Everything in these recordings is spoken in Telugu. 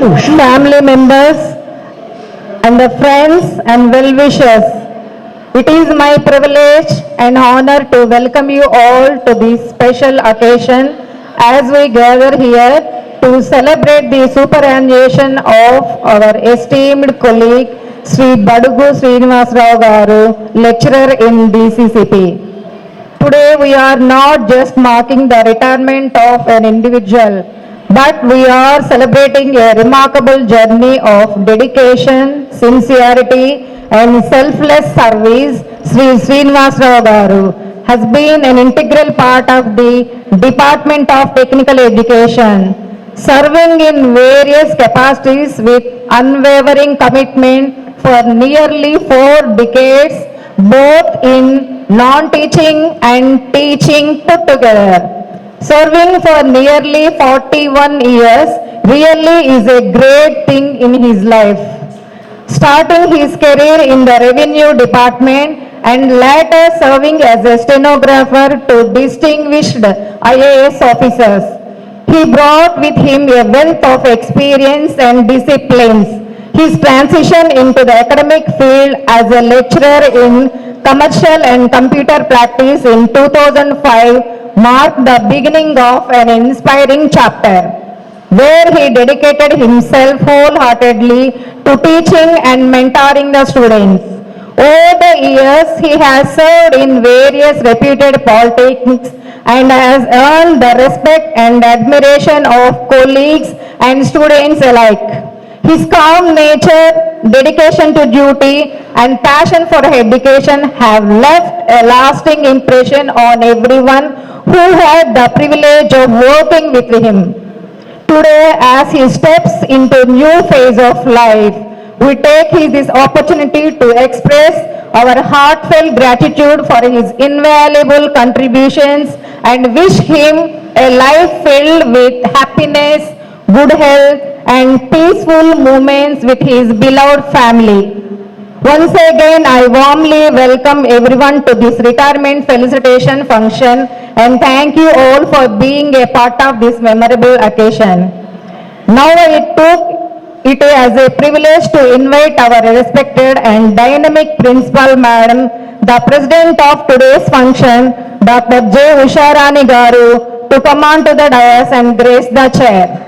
family members, and the friends and well-wishers. It is my privilege and honor to welcome you all to this special occasion as we gather here to celebrate the superannuation of our esteemed colleague Sri Badugu Srinivasrao Garu, lecturer in DCCP. Today we are not just marking the retirement of an individual, but we are celebrating a remarkable journey of dedication, sincerity and selfless service. Sri Srinivasrao Garu has been an integral part of the Department of Technical Education, serving in various capacities with unwavering commitment for nearly 4 decades, both in non-teaching and teaching put together. Serving for nearly 41 years really is a great thing in his life. Starting his career in the revenue department and later serving as a stenographer to distinguished IAS officers. He brought with him a wealth of experience and disciplines. His transition into the academic field as a lecturer in commercial and computer practice in 2005 marked the beginning of an inspiring chapter, where he dedicated himself wholeheartedly to teaching and mentoring the students. Over the years, he has served in various reputed polytechnics and has earned the respect and admiration of colleagues and students alike. His calm nature, dedication to duty, and passion for education have left a lasting impression on everyone who had the privilege of working with him. Today, as he steps into a new phase of life, we take this opportunity to express our heartfelt gratitude for his invaluable contributions and wish him a life filled with happiness, good health, and peaceful moments with his beloved family. Once again, I warmly welcome everyone to this retirement felicitation function and thank you all for being a part of this memorable occasion. Now I took it as a privilege to invite our respected and dynamic Principal Madam, the President of today's function, Dr. J. Usharani Garu, to come on to the dais and grace the chair.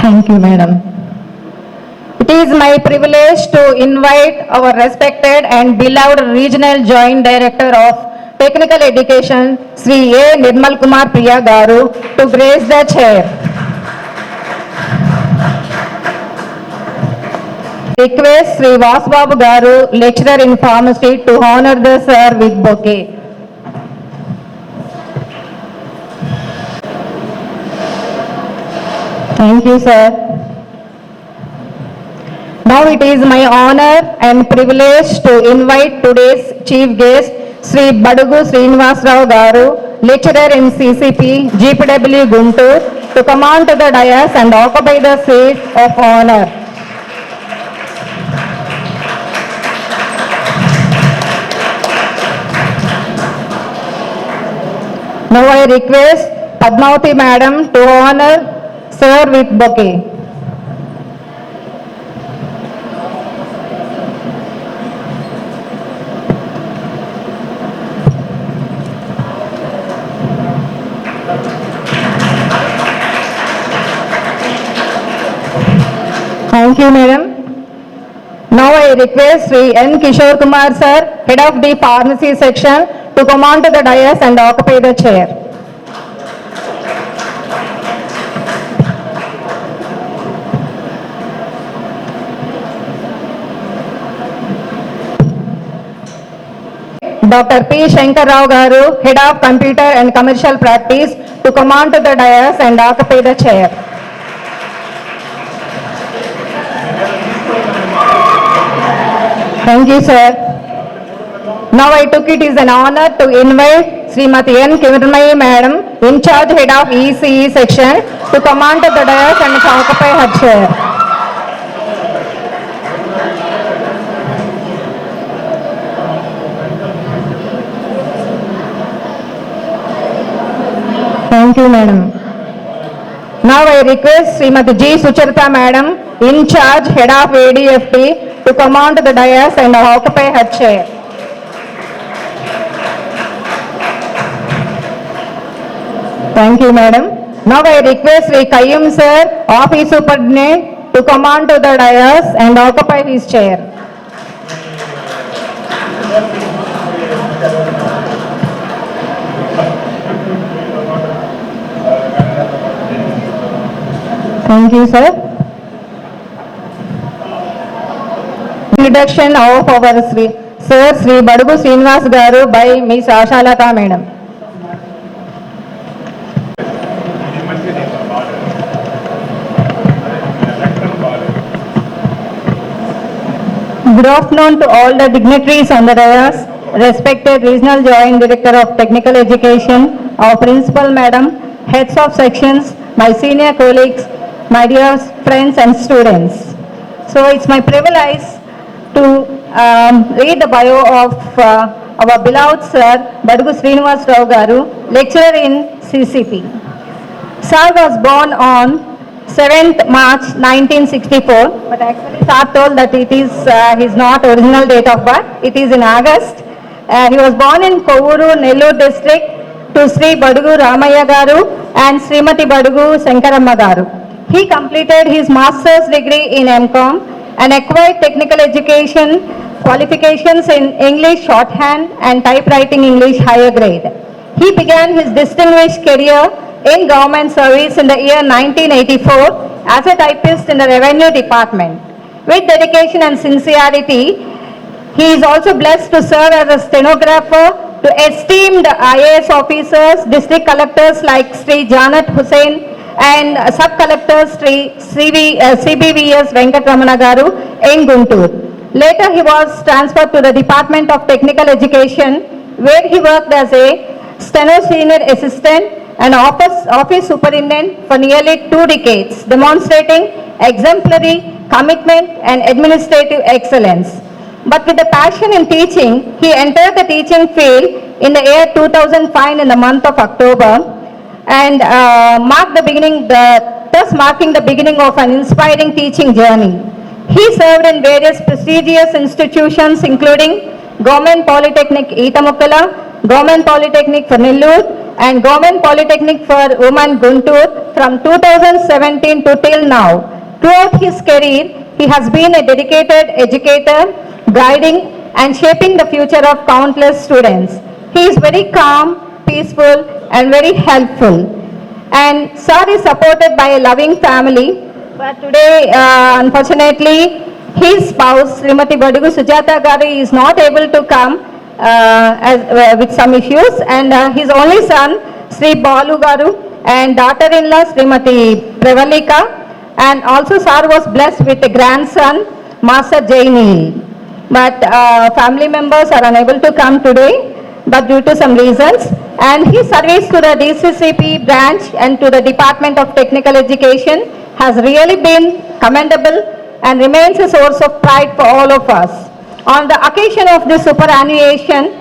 Thank you, Madam. It is my privilege to invite our respected and beloved Regional Joint Director of Technical Education, Sri A. Nirmal Kumar Priya Garu, to grace the chair. Request Sri Vasbabu Garu, Lecturer in Pharmacy, to honor the sir with bouquet. Thank you, sir. Now it is my honor and privilege to invite today's chief guest, Sri Badugu Srinivasrao Garu, lecturer in CCP, GPW Guntur, to come on to the dais and occupy the seat of honor. Now I request Padmavati Madam to honor Sir with bouquet. Thank you, Madam. Now I request Sri N. Kishore Kumar Sir, Head of the Pharmacy Section, to come on to the dais and occupy the chair. Dr. P. Shankar Rao Garu, Head of Computer and Commercial Practice, to come on to the dais and occupy the chair. Thank you, sir. Now I took it as an honor to invite Srimati N. Kimirmayi Madam, in charge Head of ECE Section, to come on to the dais and occupy her chair. you, madam. Now I request Srimati G. Sucharita madam, in charge, head of ADFT, to come on to the dais and occupy her chair. Thank you, madam. Now I request Sri Kayyum sir, office superintendent, to come on to the dais and occupy his chair. Thank you, sir. Introduction of our Sri Badugu Srinivas Garu by Ms. Ashalata madam. Good afternoon to all the dignitaries on the dais, respected Regional Joint Director of Technical Education, our Principal Madam, heads of sections, my senior colleagues, my dear friends and students. So it's my privilege to read the bio of our beloved Sir Badugu Srinivas Rao Garu, lecturer in CCP. Sir was born on 7th March 1964, but actually Sir told that it is his not original date of birth. It is in August. He was born in Kovuru, Nellore district to Sri Badugu Ramaya Garu and Srimati Badugu Sankaramma Garu. He completed his master's degree in MCom and acquired technical education qualifications in English shorthand and typewriting English higher grade. He began his distinguished career in government service in the year 1984 as a typist in the Revenue Department. With dedication and sincerity, he is also blessed to serve as a stenographer to esteemed IAS officers, district collectors like Sri Janat Hussain and sub-collectors Sri CBVS Venkatramana Garu in Guntur. Later he was transferred to the Department of Technical Education where he worked as a steno senior assistant and office superintendent for nearly 2 decades, demonstrating exemplary commitment and administrative excellence. But with the passion in teaching, he entered the teaching field in the year 2005 in the month of October and thus marking the beginning of an inspiring teaching journey. He served in various prestigious institutions including Government Polytechnic Itamukkala, Government Polytechnic for Nellore and Government Polytechnic for Women Guntur from 2017 to till now. Throughout his career, he has been a dedicated educator, guiding and shaping the future of countless students. He is very calm, peaceful and very helpful. And Sir is supported by a loving family, but today unfortunately his spouse Srimati Badugu Sujata Garu is not able to come with some issues, and his only son Sri Balu Garu and daughter-in-law Srimati Pravalika, and also Sir was blessed with a grandson Master Jainil. But family members are unable to come today, but due to some reasons, and his service to the DCCP branch and to the Department of Technical Education has really been commendable and remains a source of pride for all of us. On the occasion of this superannuation,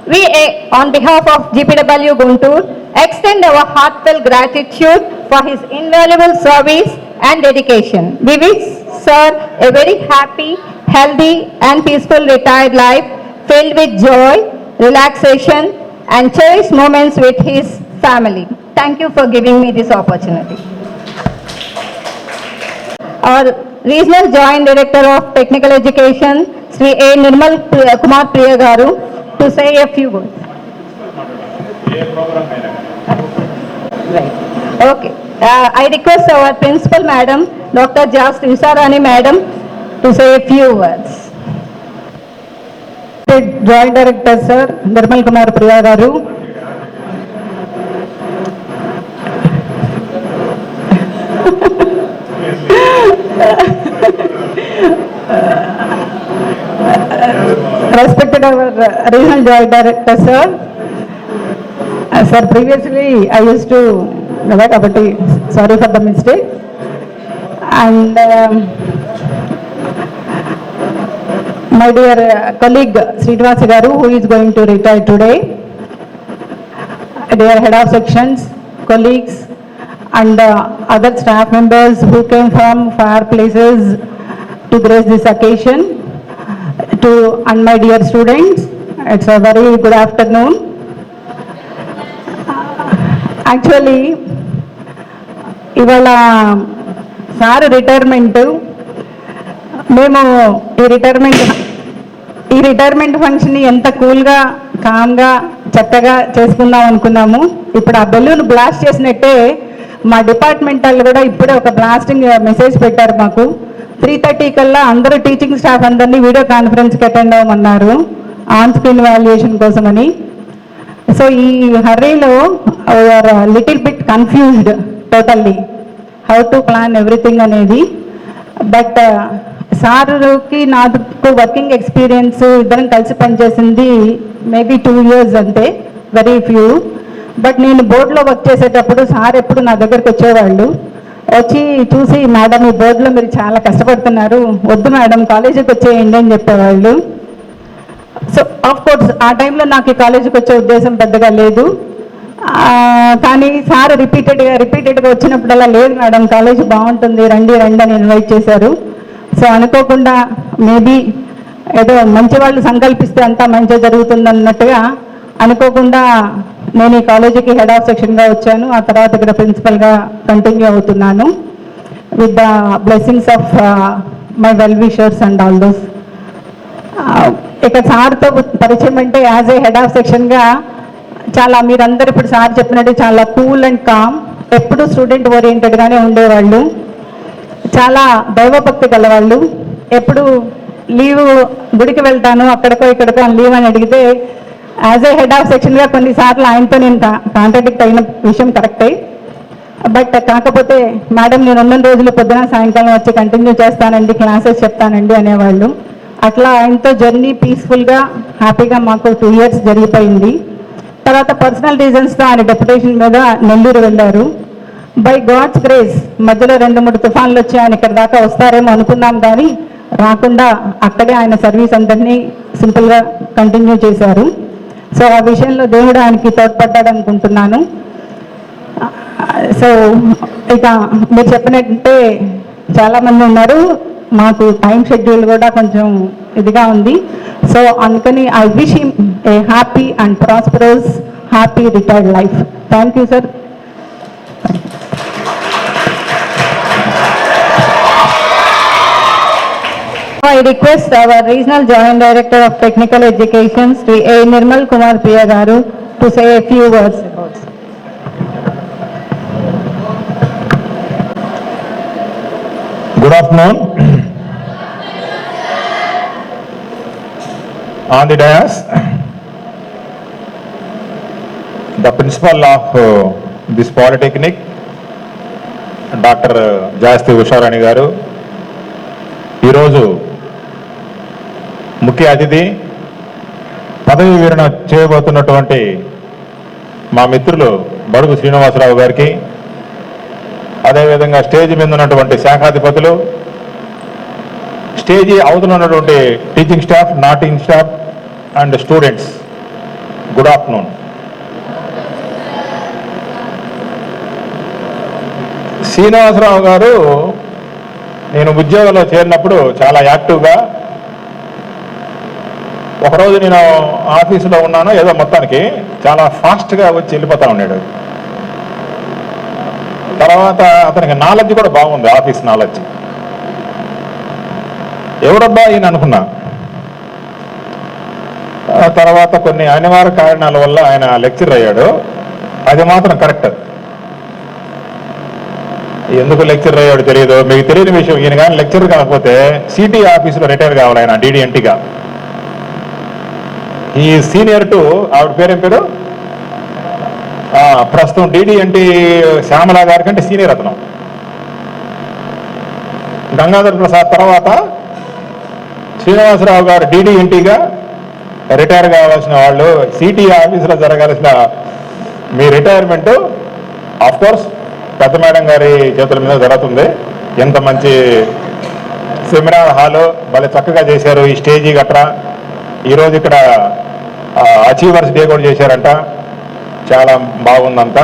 we, on behalf of GPW Guntur, extend our heartfelt gratitude for his invaluable service and dedication. We wish Sir a very happy, healthy and peaceful retired life filled with joy, relaxation and cherished moments with his family. Thank you for giving me this opportunity. Our Regional Joint Director of Technical Education, Sri A. Nirmal Kumar Priya Garu, to say a few words. Right. Okay. I request our Principal Madam, Dr. Jas Usarani Madam, to say a few words. Joint Director Sir, Nirmal Kumar Priya Garu. Respected our Regional Joint Director Sir. Sir, previously I used to, sorry for the mistake. And my dear colleague Srinivas Garu, who is going to retire today, dear head of sections, colleagues and other staff members who came from far places to grace this occasion, and my dear students, it's a very good afternoon. Actually, ఇవాళ సార్ రిటైర్మెంట్, మేము ఈ రిటైర్మెంట్ ఫంక్షన్ని ఎంత కూల్గా కామ్గా చక్కగా చేసుకుందాం అనుకున్నాము. ఇప్పుడు ఆ బెలూన్ బ్లాస్ట్ చేసినట్టే మా డిపార్ట్మెంట్ వాళ్ళు కూడా ఇప్పుడే ఒక బ్లాస్టింగ్ మెసేజ్ పెట్టారు మాకు. 3:30 కల్లా అందరూ టీచింగ్ స్టాఫ్ అందరినీ వీడియో కాన్ఫరెన్స్కి అటెండ్ అవ్వమన్నారు ఆన్ స్క్రీన్ వాల్యుయేషన్ కోసమని. సో ఈ హర్రీలో are little bit confused totally how to plan everything అనేది. బట్ సార్కి నాకు వర్కింగ్ ఎక్స్పీరియన్స్ ఇద్దరం కలిసి పనిచేసింది మేబీ 2 years అంతే, వెరీ ఫ్యూ. బట్ నేను బోర్డులో వర్క్ చేసేటప్పుడు సార్ ఎప్పుడు నా దగ్గరికి వచ్చేవాళ్ళు, వచ్చి చూసి మేడం ఈ బోర్డులో మీరు చాలా కష్టపడుతున్నారు, వద్దు మేడం కాలేజీకి వచ్చేయండి అని చెప్పేవాళ్ళు. సో ఆఫ్ కోర్స్ ఆ టైంలో నాకు ఈ కాలేజీకి వచ్చే ఉద్దేశం పెద్దగా లేదు. కానీ సార్ రిపీటెడ్గా వచ్చినప్పుడల్లా లేదు మేడం కాలేజీ బాగుంటుంది రండి రండి అని ఇన్వైట్ చేశారు. సో అనుకోకుండా మేబీ ఏదో మంచి వాళ్ళు సంకల్పిస్తే అంతా మంచిగా జరుగుతుంది అన్నట్టుగా అనుకోకుండా నేను ఈ కాలేజీకి హెడ్ ఆఫ్ సెక్షన్గా వచ్చాను. ఆ తర్వాత ఇక్కడ ప్రిన్సిపల్గా కంటిన్యూ అవుతున్నాను with the blessings of my well wishers and all those. ఇక సార్తో పరిచయం అంటే యాజ్ ఏ హెడ్ ఆఫ్ సెక్షన్గా చాలా మీరందరూ ఇప్పుడు సార్ చెప్పినట్టు చాలా కూల్ అండ్ కామ్, ఎప్పుడు స్టూడెంట్ ఓరియంటెడ్గానే ఉండేవాళ్ళు, చాలా దైవభక్తి గలవాళ్ళు. ఎప్పుడు లీవ్ గుడికి వెళ్తాను అక్కడికో ఇక్కడికో లీవ్ అని అడిగితే యాజ్ ఏ హెడ్ ఆఫ్ సెక్షన్గా కొన్నిసార్లు ఆయనతో నేను కాంట్రాడిక్ట్ అయిన విషయం కరెక్టే. బట్ కాకపోతే మేడం నేను ఉన్న రోజులు పొద్దున సాయంకాలం వచ్చి కంటిన్యూ చేస్తానండి, క్లాసెస్ చెప్తానండి అనేవాళ్ళు. అట్లా ఆయనతో జర్నీ పీస్ఫుల్గా హ్యాపీగా మాకు 2 years జరిగిపోయింది. తర్వాత పర్సనల్ రీజన్స్తో ఆయన డెప్యుటేషన్ మీద నెల్లూరు వెళ్ళారు. బై గాడ్స్ గ్రేస్ మధ్యలో 2-3 తుఫాన్లు వచ్చి ఆయన ఇక్కడ దాకా వస్తారేమో అనుకున్నాం, కానీ రాకుండా అక్కడే ఆయన సర్వీస్ అందరినీ సింపుల్గా కంటిన్యూ చేశారు. సో ఆ విషయంలో దేవుడు ఆయనకి తోడ్పడ్డాడు అనుకుంటున్నాను. సో ఇక మీరు చెప్పినట్టే చాలామంది ఉన్నారు, మాకు టైం షెడ్యూల్ కూడా కొంచెం ఇదిగా ఉంది. సో అందుకని I wish him a happy and prosperous happy retired life. Thank you sir. I request our Regional Joint Director of Technical Education, Sri A. Nirmal Kumar Priya Garu, to say a few words. Good afternoon. On the dais, the principal of this polytechnic, Dr. Jayasthi Usharani Garu, ఈరోజు ముఖ్య అతిథి పదవి విరమణ చేయబోతున్నటువంటి మా మిత్రులు బడుగు శ్రీనివాసరావు గారికి, అదేవిధంగా స్టేజ్ మీద ఉన్నటువంటి శాఖాధిపతులు, స్టేజీ అవతల ఉన్నటువంటి teaching staff, non teaching staff and students, good afternoon. Srinivasarao గారు నేను ఉద్యోగంలో చేరినప్పుడు చాలా యాక్టివ్గా, ఒకరోజు నేను ఆఫీసులో ఉన్నాను, ఏదో మొత్తానికి చాలా ఫాస్ట్గా వచ్చి వెళ్ళిపోతూ ఉన్నాడు. తర్వాత అతనికి నాలెడ్జ్ కూడా బాగుంది, ఆఫీస్ నాలెడ్జ్. ఎవరబ్బా ఈయన అనుకున్నా. తర్వాత కొన్ని అనివార్య కారణాల వల్ల ఆయన లెక్చరర్ అయ్యాడు. అది మాత్రం కరెక్ట్. ఎందుకు లెక్చరర్ అయ్యాడు తెలియదు. మీకు తెలియని విషయం, ఈయన కానీ లెక్చరర్ కాకపోతే సిటీ ఆఫీసులో రిటైర్ కావాలి ఆయన, DD&Tగా. ఈ సీనియర్ టు ఆవిడ పేరేం పేరు, ప్రస్తుతం DD&T శ్యామలా గారి కంటే సీనియర్ అతను. గంగాధర్ ప్రసాద్ తర్వాత శ్రీనివాసరావు గారు DD&Tగా రిటైర్ కావాల్సిన వాళ్ళు, సిటీ ఆఫీసులో జరగాల్సిన మీ రిటైర్మెంట్ ఆఫ్ కోర్స్ పెద్ద మేడం గారి చేతుల మీద జరుగుతుంది. ఎంత మంచి సెమినార్ హాలు భలే చక్కగా చేశారు, ఈ స్టేజీ గట్రా. ఈరోజు ఇక్కడ అచీవర్స్ డే కూడా చేశారంట, చాలా బాగుందంతా.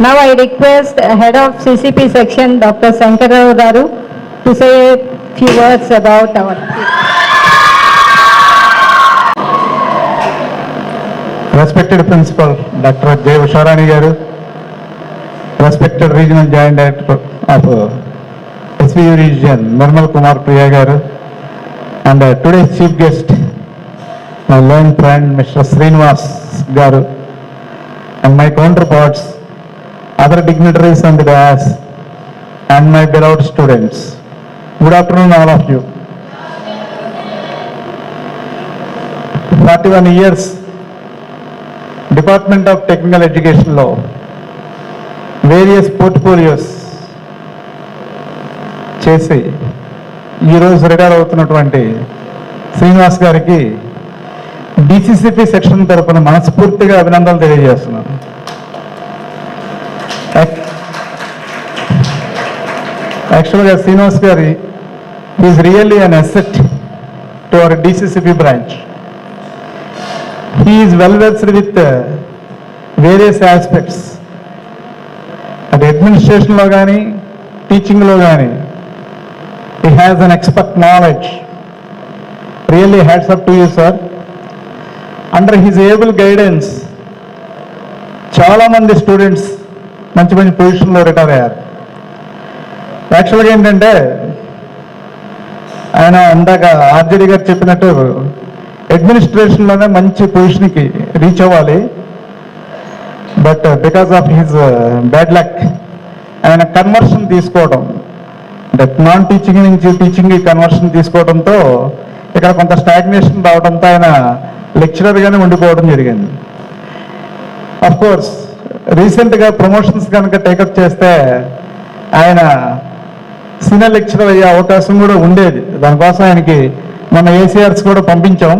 Now I request Head of CCP section, Dr. Sankarrao Garu, to say a few words about our. Respected Principal Dr. J. Usharani Garu, respected Regional Joint Director of SVU Region, Nirmal Kumar Priya Garu, and today's chief guest, my learned friend Mr. Srinivas Garu, and my counterparts, other dignitaries on the dais, and my beloved students. Good afternoon, all of you. 41 years, Department of Technical Education లో వేరియస్ పోర్ట్ఫోలియోస్ చేసి ఈరోజు రిటైర్ అవుతున్నటువంటి శ్రీనివాస్ గారికి డిసిసిపి సెక్షన్ తరపున మనస్ఫూర్తిగా అభినందనలు తెలియజేస్తున్నాను. యాక్చువల్గా శ్రీనివాస్ గారి is really an asset to our DCCP branch. He is well versed with various aspects. అది అడ్మినిస్ట్రేషన్లో కానీ టీచింగ్లో కానీ he has an expert knowledge. Really hats up to you, sir. Under his able guidance, చాలామంది స్టూడెంట్స్ మంచి మంచి పొజిషన్లో రిటైర్ అయ్యారు. యాక్చువల్గా ఏంటంటే ఆయన ఇందాక ఆర్జేడీ గారు చెప్పినట్టు అడ్మినిస్ట్రేషన్లోనే మంచి పొజిషన్కి రీచ్ అవ్వాలి. But because of his bad luck ఆయన కన్వర్షన్ తీసుకోవడం, అంటే నాన్ టీచింగ్ నుంచి టీచింగ్ కన్వర్షన్ తీసుకోవడంతో ఇక్కడ కొంత స్టాగ్నేషన్ రావడంతో ఆయన లెక్చరర్గానే ఉండిపోవడం జరిగింది. అఫ్ కోర్స్ రీసెంట్గా ప్రమోషన్స్ కనుక టేకప్ చేస్తే ఆయన సీనియర్ లెక్చరర్ అయ్యే అవకాశం కూడా ఉండేది. దానికోసం ఆయనకి మన ఏసీఆర్స్ కూడా పంపించాం.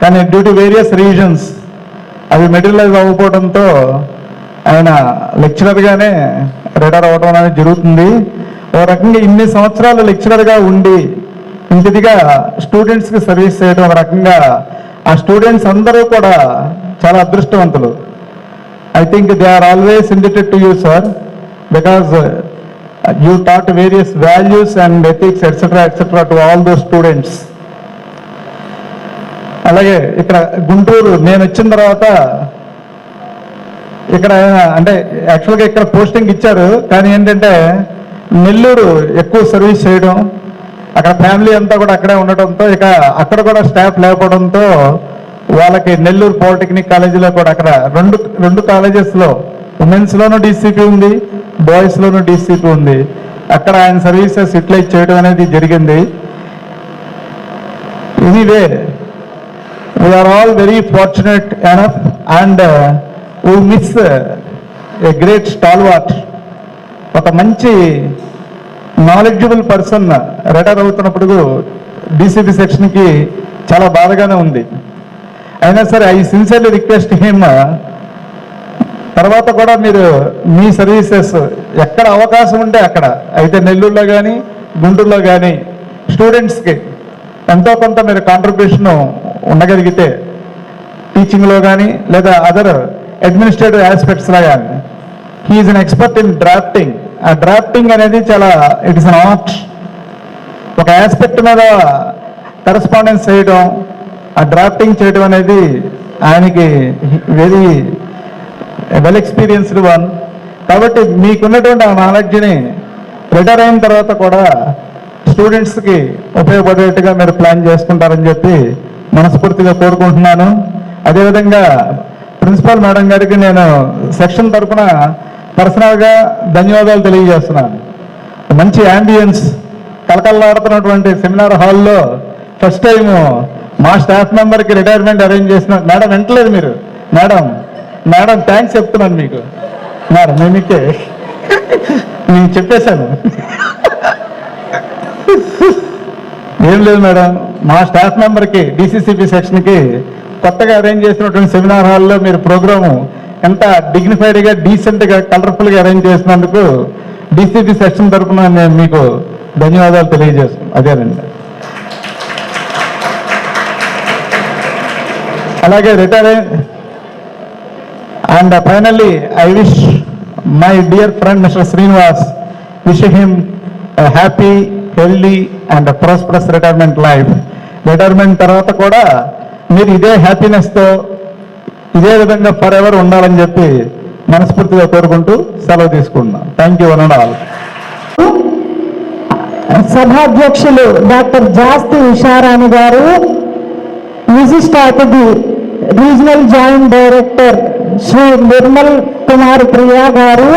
కానీ డ్యూ టు వేరియస్ రీజన్స్ అవి మెటీరియలైజ్ అవ్వకపోవడంతో ఆయన లెక్చరర్గానే రిటైర్ అవ్వడం అనేది జరుగుతుంది. ఓ రకంగా ఇన్ని సంవత్సరాలు లెక్చరర్గా ఉండి ఇంటిదిగా స్టూడెంట్స్కి సర్వీస్ చేయడం ఒక రకంగా ఆ స్టూడెంట్స్ అందరూ కూడా చాలా అదృష్టవంతులు. I think they are always indebted to you, sir, because you taught various values and ethics etc to all those students. అలాగే ఇక్కడ గుంటూరు నేను వచ్చిన తర్వాత ఇక్కడ అంటే యాక్చువల్గా ఇక్కడ పోస్టింగ్ ఇచ్చారు, కానీ ఏంటంటే నెల్లూరు ఎక్కువ సర్వీస్ చేయడం, అక్కడ ఫ్యామిలీ అంతా కూడా అక్కడే ఉండటంతో ఇక అక్కడ కూడా స్టాఫ్ లేకపోవడంతో వాళ్ళకి నెల్లూరు పాలిటెక్నిక్ కాలేజీలో కూడా అక్కడ రెండు కాలేజెస్లో ఉమెన్స్లోనూ డీసీపీ ఉంది, బాయ్స్లోనూ డీసీపీ ఉంది. అక్కడ ఆయన సర్వీసెస్ యూటిలైజ్ చేయడం అనేది జరిగింది. Anyway we're all very fortunate enough and we miss a great stalwart, ఒక మంచి నాలెడ్జబుల్ పర్సన్ రిటైర్ అవుతున్నప్పుడు డీసీపీ సెక్షన్కి చాలా బాధగానే ఉంది. అయినా సరే ఐ సిన్సియర్లీ రిక్వెస్ట్ హిమ్, తర్వాత కూడా మీరు మీ సర్వీసెస్ ఎక్కడ అవకాశం ఉంటే అక్కడ, అయితే నెల్లూరులో కానీ గుంటూరులో కానీ స్టూడెంట్స్కి ఎంతో కొంత మీరు కాంట్రిబ్యూషన్ ఉండగలిగితే టీచింగ్లో కానీ లేదా అదర్ అడ్మినిస్ట్రేటివ్ ఆస్పెక్ట్స్లో కానీ. He is an expert in drafting. ఆ డ్రాఫ్టింగ్ అనేది చాలా ఇట్ ఇస్ అన్ ఆర్ట్. ఒక ఆస్పెక్ట్ మీద కరెస్పాండెన్స్ చేయడం, ఆ డ్రాఫ్టింగ్ చేయడం అనేది ఆయనకి వెరీ వెల్ ఎక్స్పీరియన్స్డ్ వన్. కాబట్టి మీకున్నటువంటి ఆ నాలెడ్జ్ని రిటైర్ అయిన తర్వాత కూడా స్టూడెంట్స్కి ఉపయోగపడేట్టుగా మీరు ప్లాన్ చేసుకుంటారని చెప్పి మనస్ఫూర్తిగా కోరుకుంటున్నాను. అదేవిధంగా ప్రిన్సిపల్ మేడం గారికి నేను సెక్షన్ తరఫున పర్సనల్గా ధన్యవాదాలు తెలియజేస్తున్నాను. మంచి యాంబియన్స్ కలకల్లాడుతున్నటువంటి సెమినార్ హాల్లో ఫస్ట్ టైము మా స్టాఫ్ మెంబర్కి రిటైర్మెంట్ అరేంజ్ చేసిన మేడం వింటలేదు మీరు. మేడం థ్యాంక్స్ చెప్తున్నాను మీకు. మేడం నేను చెప్పేశాను. ఏం లేదు మేడం, మా స్టాఫ్ మెంబర్కి డిసిసిపి సెక్షన్కి కొత్తగా అరేంజ్ చేసినటువంటి సెమినార్ హాల్లో మీరు ప్రోగ్రాము ఎంత డిగ్నిఫైడ్గా డీసెంట్గా కలర్ఫుల్గా అరేంజ్ చేసినందుకు డిసిపి సెక్షన్ తరఫున నేను మీకు ధన్యవాదాలు తెలియజేస్తాను. అదేనండి. అలాగే retire and finally I wish my dear friend Mr. Srinivas, wishing him a happy, healthy and a prosperous retirement life. Retirement తర్వాత కూడా మీరు ఇదే హ్యాపీనెస్తో ఇదే విధంగా ఫర్ ఎవర్ ఉండాలని చెప్పి మనస్ఫూర్తిగా కోరుకుంటూ సెలవు తీసుకుంటున్నాం. Thank you one and all. సభాధ్యక్షులు డాక్టర్ జాస్తి ఉషారాణి గారు, విశిష్ట అతిథి regional joint director Sri Nirmal Kumar Priya గారు,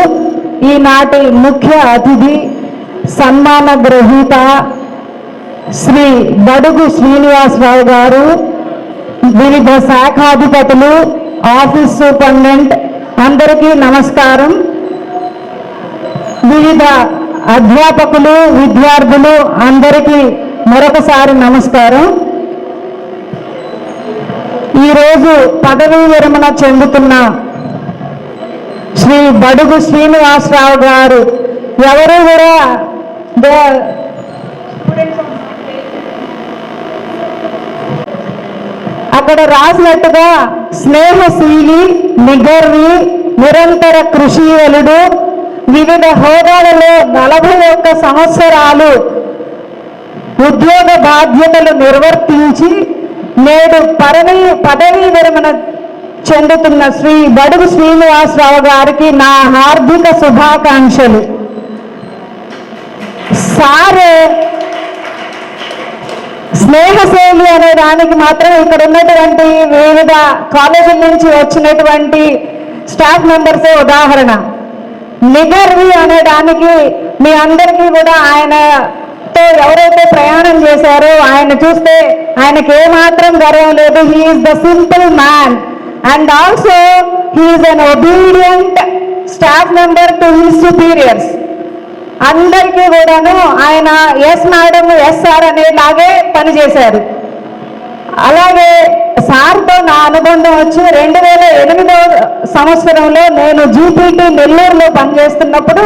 ఈనాటి ముఖ్య అతిథి సన్మాన గ్రహీత శ్రీ బడుగు శ్రీనివాసరావు గారు, వివిధ శాఖాధిపతులు, ఆఫీస్ సూపరింటెండెంట్ అందరికీ నమస్కారం. వివిధ అధ్యాపకులు, విద్యార్థులు అందరికీ మరొకసారి నమస్కారం. ఈరోజు పదవీ విరమణ చెందుతున్న శ్రీ బడుగు శ్రీనివాసరావు గారు ఎవరు కూడా అక్కడ రాసినట్టుగా స్నేహశీలి, నిగర్వి, నిరంతర కృషివలుడు, వివిధ హోదాలలో 41 సంవత్సరాలు ఉద్యోగ బాధ్యతలు నిర్వర్తించి నేడు పదవీ విరమణ చెందుతున్న శ్రీ బడుగు శ్రీనివాసరావు గారికి నా హార్దిక శుభాకాంక్షలు. సార్ స్నేహశైలి అనే దానికి మాత్రం ఇక్కడ ఉన్నటువంటి వివిధ కాలేజీల నుంచి వచ్చినటువంటి స్టాఫ్ మెంబర్సే ఉదాహరణ. నిగర్వి అనే దానికి మీ అందరికీ కూడా ఆయనతో ఎవరైతే ప్రయాణం చేశారో ఆయన చూస్తే ఆయనకి ఏమాత్రం గర్వం లేదు. He is the simple man and also he is an obedient staff member to his superiors. అందరికీ కూడాను ఆయన ఎస్ మేడం, ఎస్ సార్ అనేలాగే పనిచేశారు. అలాగే సార్తో నా అనుబంధం వచ్చి 2008వ సంవత్సరంలో నేను జీపీటీ నెల్లూరులో పనిచేస్తున్నప్పుడు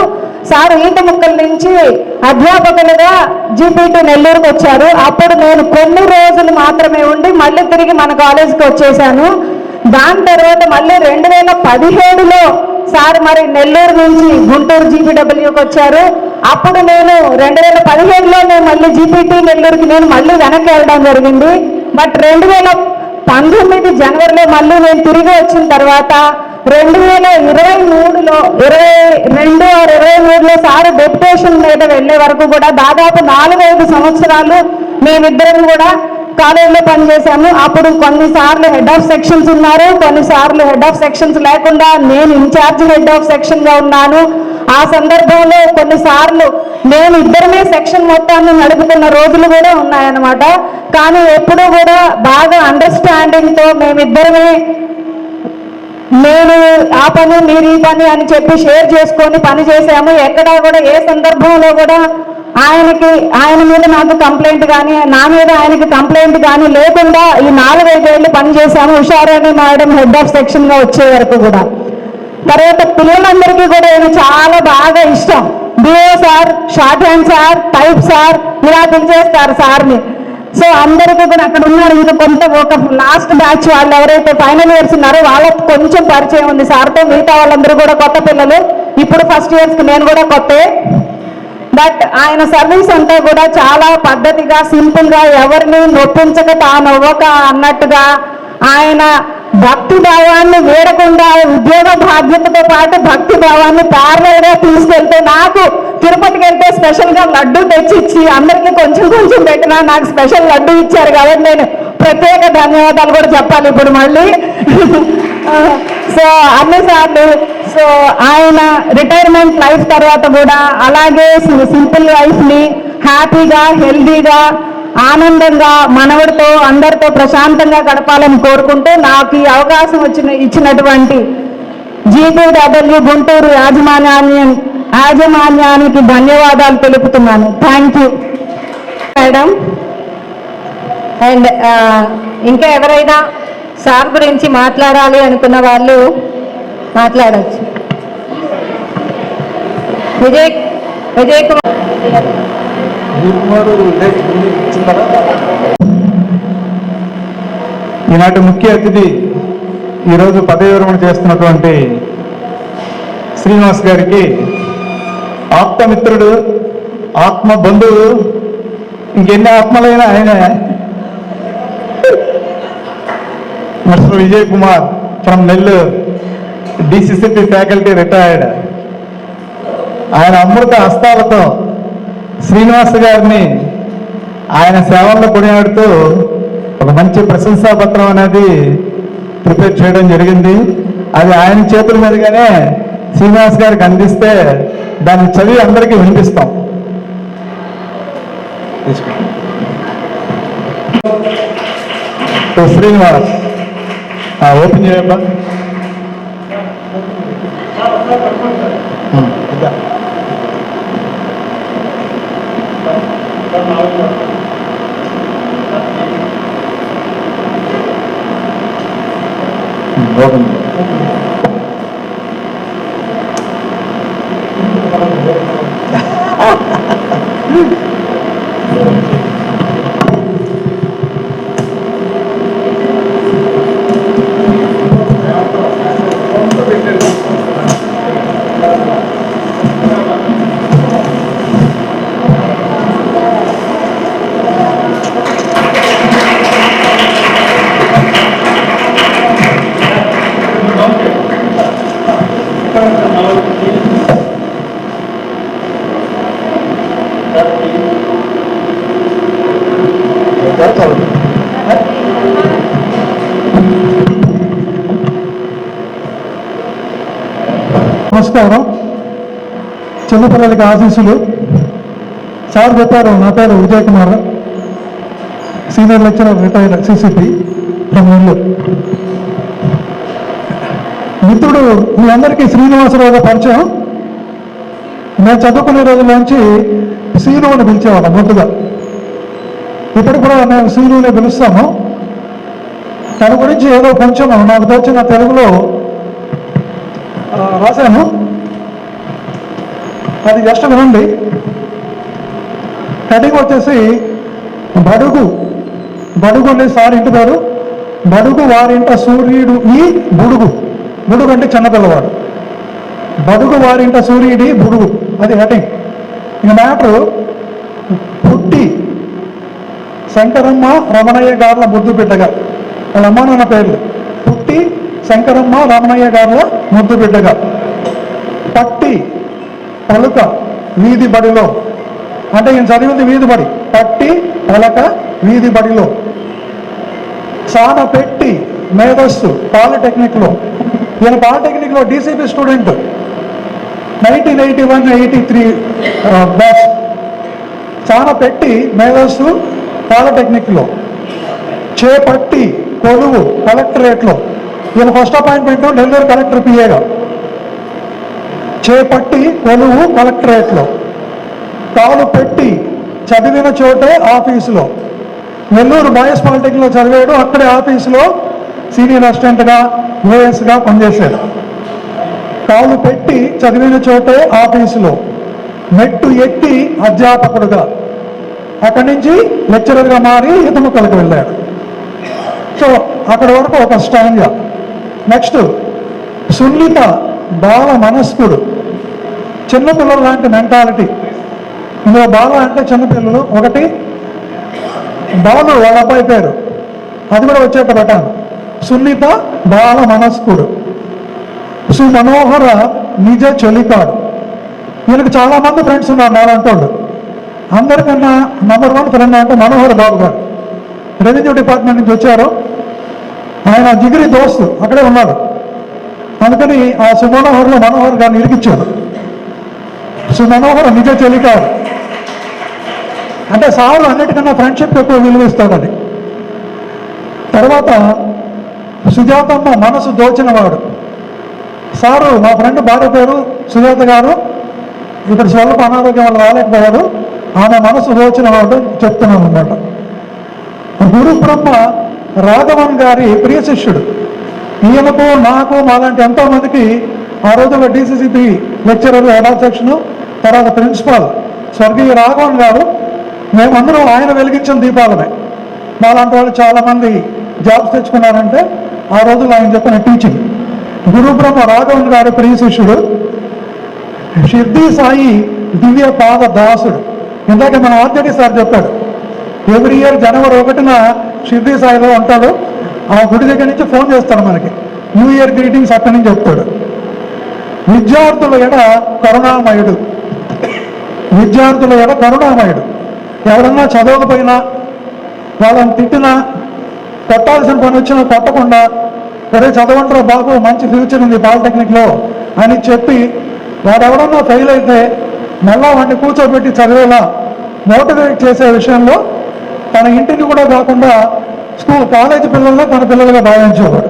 సార్ ఈతముక్కల నుంచి అధ్యాపకులుగా జీపీటీ నెల్లూరుకు వచ్చారు. అప్పుడు నేను కొన్ని రోజులు మాత్రమే ఉండి మళ్ళీ తిరిగి మన కాలేజీకి వచ్చేసాను. దాని తర్వాత మళ్ళీ 2017లో సార్ మరి నెల్లూరు నుంచి గుంటూరు జీపీడబ్ల్యూకి వచ్చారు. అప్పుడు నేను 2017లో నేను మళ్ళీ జీపీటీ నెల్లూరుకి నేను మళ్ళీ వెనక్కి వెళ్ళడం జరిగింది. బట్ 2019 జనవరిలో మళ్ళీ నేను తిరిగి వచ్చిన తర్వాత 2023లో 23లో సార్ డెప్యుటేషన్ మీద వెళ్ళే వరకు కూడా దాదాపు 4-5 సంవత్సరాలు మేమిద్దరం కూడా కాలేజీలో పనిచేశాము. అప్పుడు కొన్నిసార్లు హెడ్ ఆఫ్ సెక్షన్స్ ఉన్నారు, కొన్నిసార్లు హెడ్ ఆఫ్ సెక్షన్స్ లేకుండా నేను ఇన్ఛార్జ్ హెడ్ ఆఫ్ సెక్షన్గా ఉన్నాను. ఆ సందర్భంలో కొన్నిసార్లు నేను ఇద్దరమే సెక్షన్ మొత్తాన్ని నడుపుతున్న రోజులు కూడా ఉన్నాయన్నమాట. కానీ ఎప్పుడూ కూడా బాగా అండర్స్టాండింగ్తో మేమిద్దరమే, నేను ఆ పని మీరు ఈ పని అని చెప్పి షేర్ చేసుకొని పని చేశాము. ఎక్కడా కూడా ఏ సందర్భంలో కూడా ఆయన మీద నాకు కంప్లైంట్ కానీ నా మీద ఆయనకి కంప్లైంట్ కానీ లేకుండా ఈ 4-5 ఏళ్ళు పనిచేశాము. హుషారాణి మేడం హెడ్ ఆఫ్ సెక్షన్గా వచ్చే వరకు కూడా. తర్వాత పిల్లలందరికీ కూడా ఆయన చాలా బాగా ఇష్టం. BO sir, short hand sir, type sir ఇలా పిలిచేస్తారు సార్ని. సో అందరికీ కూడా అక్కడ ఉన్నారు ఇంకా కొంత ఒక లాస్ట్ బ్యాచ్ వాళ్ళు ఎవరైతే ఫైనల్ ఇయర్స్ ఉన్నారో వాళ్ళకి కొంచెం పరిచయం ఉంది సార్తో. మిగతా వాళ్ళందరూ కూడా కొత్త పిల్లలు. ఇప్పుడు ఫస్ట్ ఇయర్స్కి నేను కూడా కొత్తే. బట్ ఆయన సర్వీస్ అంతా కూడా చాలా పద్ధతిగా, సింపుల్గా, ఎవరిని నొప్పించక తానవ్వక అన్నట్టుగా ఆయన భక్తి భావాన్ని వేడకుండా ఉద్యోగ బాధ్యతతో పాటు భక్తి భావాన్ని ప్యారలల్గా తీసుకెళ్తే నాకు తిరుపతికి వెళ్తే స్పెషల్గా లడ్డు తెచ్చిచ్చి అందరికీ కొంచెం కొంచెం పెట్టినా నాకు స్పెషల్ లడ్డు ఇచ్చారు కాబట్టి నేను ప్రత్యేక ధన్యవాదాలు కూడా చెప్పాలి ఇప్పుడు మళ్ళీ. సో అన్నిసార్లు సో ఆయన రిటైర్మెంట్ లైఫ్ తర్వాత కూడా అలాగే సింపుల్ లైఫ్ని హ్యాపీగా, హెల్దీగా, ఆనందంగా మనవడితో అందరితో ప్రశాంతంగా గడపాలని కోరుకుంటూ నాకు ఈ అవకాశం ఇచ్చినటువంటి జీపీడబ్ల్యూ గుంటూరు యాజమాన్యానికి ధన్యవాదాలు తెలుపుతున్నాను. Thank you madam. అండ్ ఇంకా ఎవరైనా సార్ గురించి మాట్లాడాలి అనుకున్న వాళ్ళు మాట్లాడచ్చు. విజయ్ కుమార్. ఈనాటి ముఖ్య అతిథి ఈరోజు పదవి విరమణ చేస్తున్నటువంటి శ్రీనివాస్ గారికి ఆప్తమిత్రుడు, ఆత్మ బంధువు, ఇంకెన్ని ఆత్మలైనా ఆయన. Mister Vijay Kumar from Nellore, DCCP faculty retired. ఆయన అమృత హస్తాలతో శ్రీనివాస్ గారిని ఆయన సేవల్లో కొనియాడుతూ ఒక మంచి ప్రశంసాపత్రం అనేది ప్రిపేర్ చేయడం జరిగింది. అది ఆయన చేతుల మీదుగానే శ్రీనివాస్ గారికి అందిస్తే దాన్ని చదివి అందరికీ వినిపిస్తాం. శ్రీనివాస్ ఓపెన్ చేయమ్మా. ఓపెన్ నమస్కారం. చిన్నపిల్లలకి ఆశీస్సులు. సార్ చెప్పారు, నా పేరు Vijay Kumar, senior lecturer, retired CCP from Nellore. మిత్రుడు మీ అందరికీ శ్రీనివాసరావు పరిచయం. నేను చదువుకునే రోజుల్లోంచి సీను అని పిలిచేవాళ్ళం ముందుగా. ఇప్పుడు కూడా మేము సీనుని పిలుస్తాము. తన గురించి ఏదో కొంచెం నాకు తోచిన తెలుగులో రాశాను, అది జస్ట్ వినండి. హెడ్డింగ్ వచ్చేసి బడుగు. బడుగు అంటే సార్ ఇంటి పేరు. బడుగు వారింట సూర్యుడు ఈ బుడుగు. బుడుగు అంటే చిన్నపిల్లవాడు. బడుగు వారింట సూర్యుడి బుడుగు, అది హెడ్డింగ్. ఇంక మ్యాటర్ పుట్టి శంకరమ్మ రమణయ్య గారుల ముద్దు బిడ్డగా, వాళ్ళ అమ్మ నాన్న పేర్లు పుట్టి శంకరమ్మ రమణయ్య గారుల ముద్దు బిడ్డగా, పట్టి పలుక వీధి బడిలో, అంటే ఈయన చదివింది వీధి బడి, పట్టి పలక వీధి బడిలో, సాన పెట్టి మేధస్సు పాలిటెక్నిక్లో. ఈయన పాలిటెక్నిక్లో డీసీపీ స్టూడెంట్, 1981-83 బ్యాచ్. చాలా పెట్టి మేధస్సు పాలిటెక్నిక్లో, చేపట్టి కొలువు కలెక్టరేట్లో. ఈయన ఫస్ట్ అపాయింట్మెంట్ నెల్లూరు కలెక్టర్ పిఏగా. చేపట్టి కొలువు కలెక్టరేట్లో. కాలు పెట్టి చదివిన చోటే ఆఫీసులో. నెల్లూరు బాయ్స్ పాలిటెక్నిక్లో చదివాడు, అక్కడే ఆఫీసులో సీనియర్ అసిస్టెంట్గా ఓఎస్గా పనిచేశాడు. కాలు పెట్టి చదివిన చోటే ఆఫీసులో. మెట్టు ఎక్కి అధ్యాపకుడుగా, అక్కడి నుంచి లెక్చరర్గా మారి ఈతముక్కలకు వెళ్ళాడు. సో అక్కడి వరకు ఒక స్టాండ్గా. నెక్స్ట్ సున్నిత బాల మనస్కుడు, చిన్నపిల్లలు లాంటి మెంటాలిటీ. ఇందులో బాల అంటే చిన్నపిల్లలు. ఒకటి బాలు వాళ్ళ అబ్బాయి పేరు, అది కూడా వచ్చేట పెట్టాను. సున్నిత బాల మనస్కుడు. సుమనోహర నిజ చలికాడు. ఈయనకు చాలామంది ఫ్రెండ్స్ ఉన్నారు నాలంటోళ్ళు. అందరికన్నా నంబర్ 1 ఫ్రెండ్ అంటే మనోహర్ బాబు గారు, రెవెన్యూ డిపార్ట్మెంట్ నుంచి వచ్చారు. ఆయన జిగిరి దోస్తు, అక్కడే ఉన్నాడు. అందుకని ఆ సుమనోహర్లో మనోహర్ గారిని ఇరికిచ్చాడు. సుమనోహర నిజ చలికాడు అంటే సావులు అన్నిటికన్నా ఫ్రెండ్షిప్ ఎక్కువ విలువిస్తాడని. తర్వాత సుజాతమ్మ మనసు దోచినవాడు. సారు మా ఫ్రెండ్ భార్య పేరు సుజాత గారు, ఇప్పుడు స్వల్ప అనారోగ్యం వల్ల రాలేకపోయాడు, ఆమె మనసు దోచినవాడు చెప్తున్నాను అన్నమాట. గురు బ్రహ్మ రాఘవన్ గారి ప్రియ శిష్యుడు. ఈయనకు నాకు మాలాంటి ఎంతోమందికి ఆ రోజుల్లో డీసీసీపీ లెక్చరర్ హెడ్ సెక్షను, తర్వాత ప్రిన్సిపాల్ స్వర్గీయ రాఘవన్ గారు, మేమందరం ఆయన వెలిగించిన దీపాలనే. మాలాంటి వాళ్ళు చాలామంది జాబ్స్ తెచ్చుకున్నారంటే ఆ రోజుల్లో ఆయన చెప్పిన టీచింగ్. గురు బ్రహ్మ రాఘవన్ గారి ప్రియ శిష్యుడు. షిర్దీ సాయి దివ్య పాద దాసుడు. ఇందాక మన ఆర్జేడీ సార్ చెప్పాడు, ఎవ్రీ ఇయర్ జనవరి 1న షిర్దీ సాయిలో ఉంటాడు. ఆ గుడి దగ్గర నుంచి ఫోన్ చేస్తాడు మనకి, న్యూ ఇయర్ గ్రీటింగ్స్ అక్కడి నుంచి చెప్తాడు. విద్యార్థుల ఎడ కరుణామయుడు, విద్యార్థుల ఎడ కరుణామయుడు. ఎవరన్నా చదవకపోయినా, వాళ్ళని తిట్టినా, కొట్టాల్సిన పని వచ్చినా కొట్టకుండా, ఒరే చదవంటారా బాబు, మంచి ఫ్యూచర్ ఉంది పాలిటెక్నిక్లో అని చెప్పి, వాడు ఎవరన్నా ఫెయిల్ అయితే మళ్ళా వాడిని కూర్చోబెట్టి చదివేలా మోటివేట్ చేసే విషయంలో తన ఇంటిని కూడా కాకుండా కాలేజీ పిల్లల్లో తన పిల్లలుగా భావించేవాడు.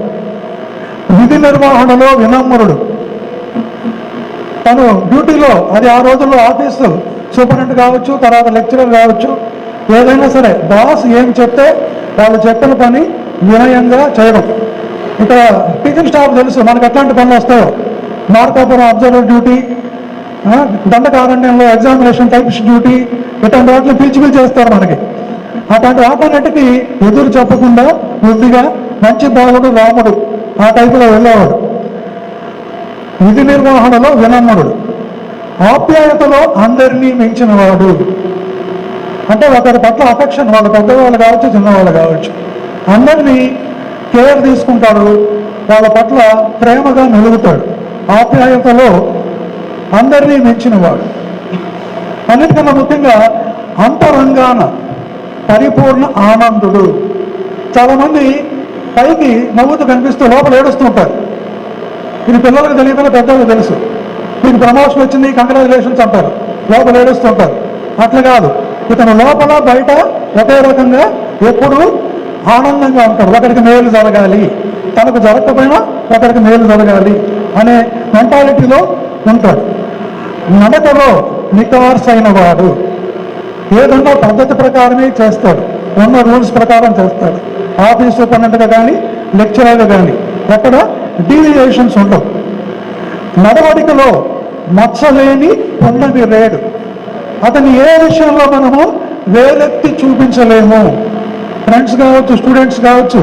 విధి నిర్వహణలో వినమ్రుడు. తను డ్యూటీలో, అది ఆ రోజుల్లో ఆఫీసు సూపరింటెండెంట్ కావచ్చు, తర్వాత లెక్చరర్ కావచ్చు, ఏదైనా సరే బాస్ ఏం చెప్తే వాళ్ళు చెప్పిన పని వినయంగా చేయడం. ఇక టీచింగ్ స్టాఫ్ తెలుసు మనకు ఎట్లాంటి పనులు వస్తాయో, మార్కాపురం అబ్జర్వర్ డ్యూటీ, దండకారణ్యంలో ఎగ్జామినేషన్ టైప్స్ డ్యూటీ, ఇట్లాంటి వాటిని పిలిచి చేస్తారు మనకి. అట్లాంటి వాటన్నిటికీ ఎదురు చెప్పకుండా బుద్ధిగా మంచి బాలుడు రాముడు ఆ టైపులో వెళ్ళేవాడు. విధి నిర్వహణలో వినమ్రుడు. ఆప్యాయతలో అందరినీ మించినవాడు. అంటే ఒకరి పట్ల అఫెక్షన్, వాళ్ళు పెద్దవాళ్ళు కావచ్చు, చిన్నవాళ్ళు కావచ్చు, అందరినీ కేర్ తీసుకుంటాడు, వాళ్ళ పట్ల ప్రేమగా మెలుగుతాడు. ఆప్యాయతలో అందరినీ మెచ్చినవాడు. అన్నిటికన్నా ముఖ్యంగా అంతరంగాన పరిపూర్ణ ఆనందుడు. చాలామంది పైకి నవ్వుతూ కనిపిస్తూ లోపల ఏడుస్తుంటారు. ఇది పిల్లలకు తెలియకుండా పెద్దలకు తెలుసు. మీకు ప్రమోషన్ వచ్చింది, కంగ్రాచులేషన్స్ అంటారు, లోపల ఏడుస్తుంటారు. అట్లా కాదు, ఇతను లోపల బయట ఒకే రకంగా ఎప్పుడూ ఆనందంగా ఉంటాడు. ఒకరికి మేలు జరగాలి, తనకు జరగకపోయినా ఒకరికి మేలు జరగాలి అనే మెంటాలిటీలో ఉంటాడు. నడకలో నికార్సైన వాడు. ఏదన్నా పద్ధతి ప్రకారమే చేస్తాడు, ఉన్న రూల్స్ ప్రకారం చేస్తాడు. ఆఫీస్ సూపరింటెండెంట్గా కానీ, లెక్చరర్గా కానీ ఎక్కడ డీవియేషన్స్ ఉండవు. నడవడికలో మచ్చలేని పొన్నమి రేడు. అతని ఏ విషయంలో మనము వేలెత్తి చూపించలేము. ఫ్రెండ్స్ కావచ్చు, స్టూడెంట్స్ కావచ్చు,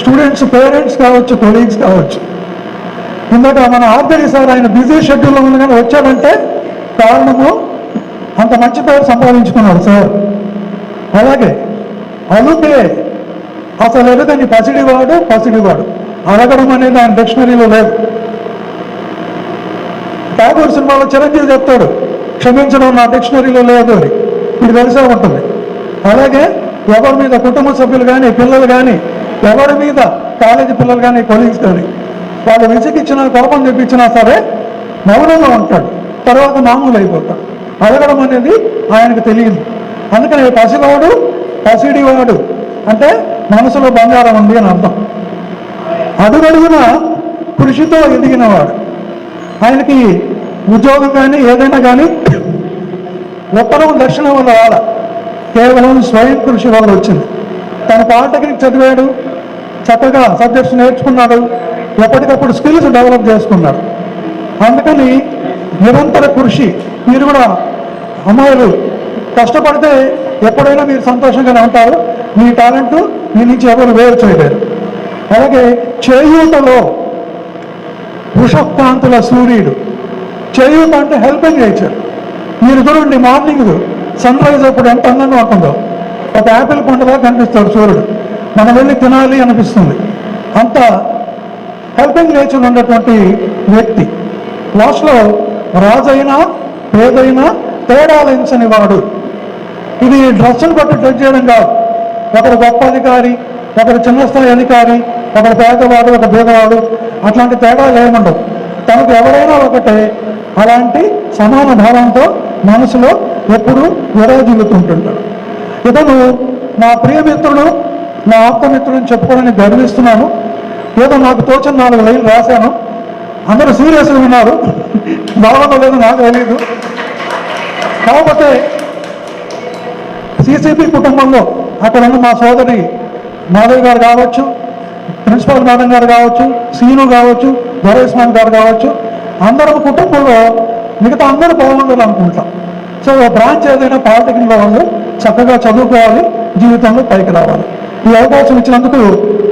స్టూడెంట్స్ పేరెంట్స్ కావచ్చు, కొలీగ్స్ కావచ్చు. ఇందాక మన ఆర్జేడీ సార్ ఆయన బిజీ షెడ్యూల్లో ఉండగానే వచ్చాడంటే కారణము అంత మంచి పేరు సంపాదించుకున్నాడు సార్. అలాగే అలుపే అసలు ఎదుగని పసిడివాడు. అడగడం అనేది ఆయన డిక్షనరీలో లేదు. ఠాగూర్ సినిమాలో చిరంజీవి చెప్తాడు, క్షమించడం నా డిక్షనరీలో లేదు అని. ఇది తెలిసే ఉంటుంది. అలాగే ఎవరి మీద కుటుంబ సభ్యులు కానీ, పిల్లలు కానీ, ఎవరి మీద కాలేజీ పిల్లలు కానీ, కొలీగ్స్ కానీ వాళ్ళు విసిగిచ్చినా, కోపం తెప్పించినా సరే మౌనంగా ఉంటాడు, తర్వాత మామూలు అయిపోతాడు. అడగడం అనేది ఆయనకు తెలియదు. అందుకని పసిడివాడు అంటే మనసులో బంగారం ఉంది అని అర్థం. అడుగడుగున కృషితో ఎదిగినవాడు. ఆయనకి ఉద్యోగం కానీ ఏదైనా కానీ ఉత్తరం దక్షిణం వల్ల రాల, కేవలం స్వయం కృషి వల్ల వచ్చింది. తన పాలిటెక్నిక్ చదివాడు, చక్కగా సబ్జెక్ట్స్ నేర్చుకున్నాడు, ఎప్పటికప్పుడు స్కిల్స్ డెవలప్ చేసుకున్నాడు. అందుకని నిరంతర కృషి. మీరు కూడా అమ్మాయిలు కష్టపడితే ఎప్పుడైనా మీరు సంతోషంగానే ఉంటారు. మీ టాలెంట్ మీ నుంచి ఎవరు వేరు చేయలేరు. అలాగే చేయూతలో వృషకాంతుల సూర్యుడు. చేయూత అంటే హెల్పింగ్ నేచర్. మీరు చూడండి, మార్నింగ్ సన్ రైజ్ అప్పుడు ఎంత అందంగా ఉంటుందో, ఒక యాపిల్ పండుగ కనిపిస్తాడు సూర్యుడు. మనం వెళ్ళి తినాలి అనిపిస్తుంది. అంత హెల్పింగ్ నేచర్ ఉన్నటువంటి వ్యక్తి. లాస్ట్లో రాజైనా పేదైనా తేడాలించని వాడు. ఇది డ్రెస్సును బట్టి జడ్జ్ చేయడం కాదు. ఒకరు గొప్ప అధికారి, ఒకరు చిన్న స్థాయి అధికారి, ఒకరు పేదవాడు, ఒక పేదవాడు, అట్లాంటి తేడాలు ఏముండవు. తనకు ఎవరైనా ఒకటే. అలాంటి సమాన భావంతో మనసులో ఎప్పుడూ విరాజిల్లుతుంటుంటాడు. ఇతను నా ప్రియమిత్రుడు, నా ఆప్తమిత్రుడిని చెప్పుకోవడానికి గర్విస్తున్నాను. ఏదో నాకు తోచిన 4 లైన్లు రాశాను. అందరూ సీరియస్గా విన్నారు. బాగుందో లేదో నాకు తెలీదు. కాకపోతే సిసిపి కుటుంబంలో అక్కడ ఉన్న మా సోదరి మాధవ్ గారు కావచ్చు, ప్రిన్సిపల్ మేడం గారు కావచ్చు, సీను కావచ్చు, దొరేస్మాన్ గారు కావచ్చు, అందరం కుటుంబంలో మిగతా అందరూ బాగుండాలి అనుకుంటాం. సో బ్రాంచ్ ఏదైనా పాలిటెక్నిక్లో వాళ్ళు చక్కగా చదువుకోవాలి, జీవితంలో పైకి రావాలి. ఈ అవకాశం ఇచ్చినందుకు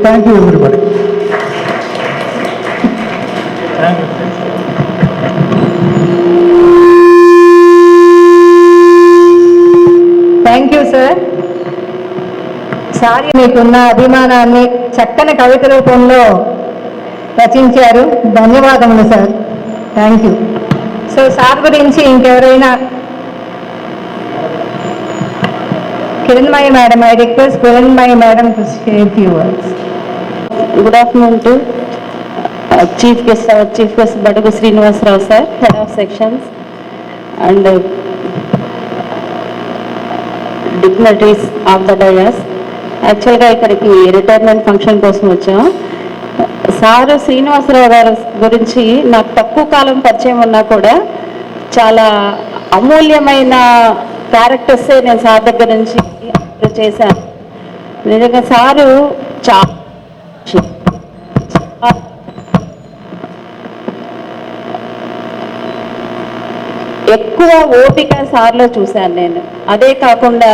thank you everybody. Thank you sir. Sir మీకున్న అభిమానాన్ని చక్కని కవిత రూపంలో రచించారు. ధన్యవాదములు sir. Thank you. So sir గురించి ఇంకెవరైనా? Kiranmayi madam, I request Kiranmayi madam to share few words. Good afternoon to Chief Guest Badugu Srinivasarao sir, Head of Sections, and dignitaries of the dais. యాక్చువల్గా ఇక్కడికి రిటైర్మెంట్ ఫంక్షన్ కోసం వచ్చాం. సారు శ్రీనివాసరావు గారి గురించి నాకు తక్కువ కాలం పరిచయం ఉన్నా కూడా చాలా అమూల్యమైన క్యారెక్టర్సే నేను సార్ దగ్గర నుంచి చేశాను. నిజంగా సారు ఎక్కువ ఓపిక సార్లో చూశాను నేను. అదే కాకుండా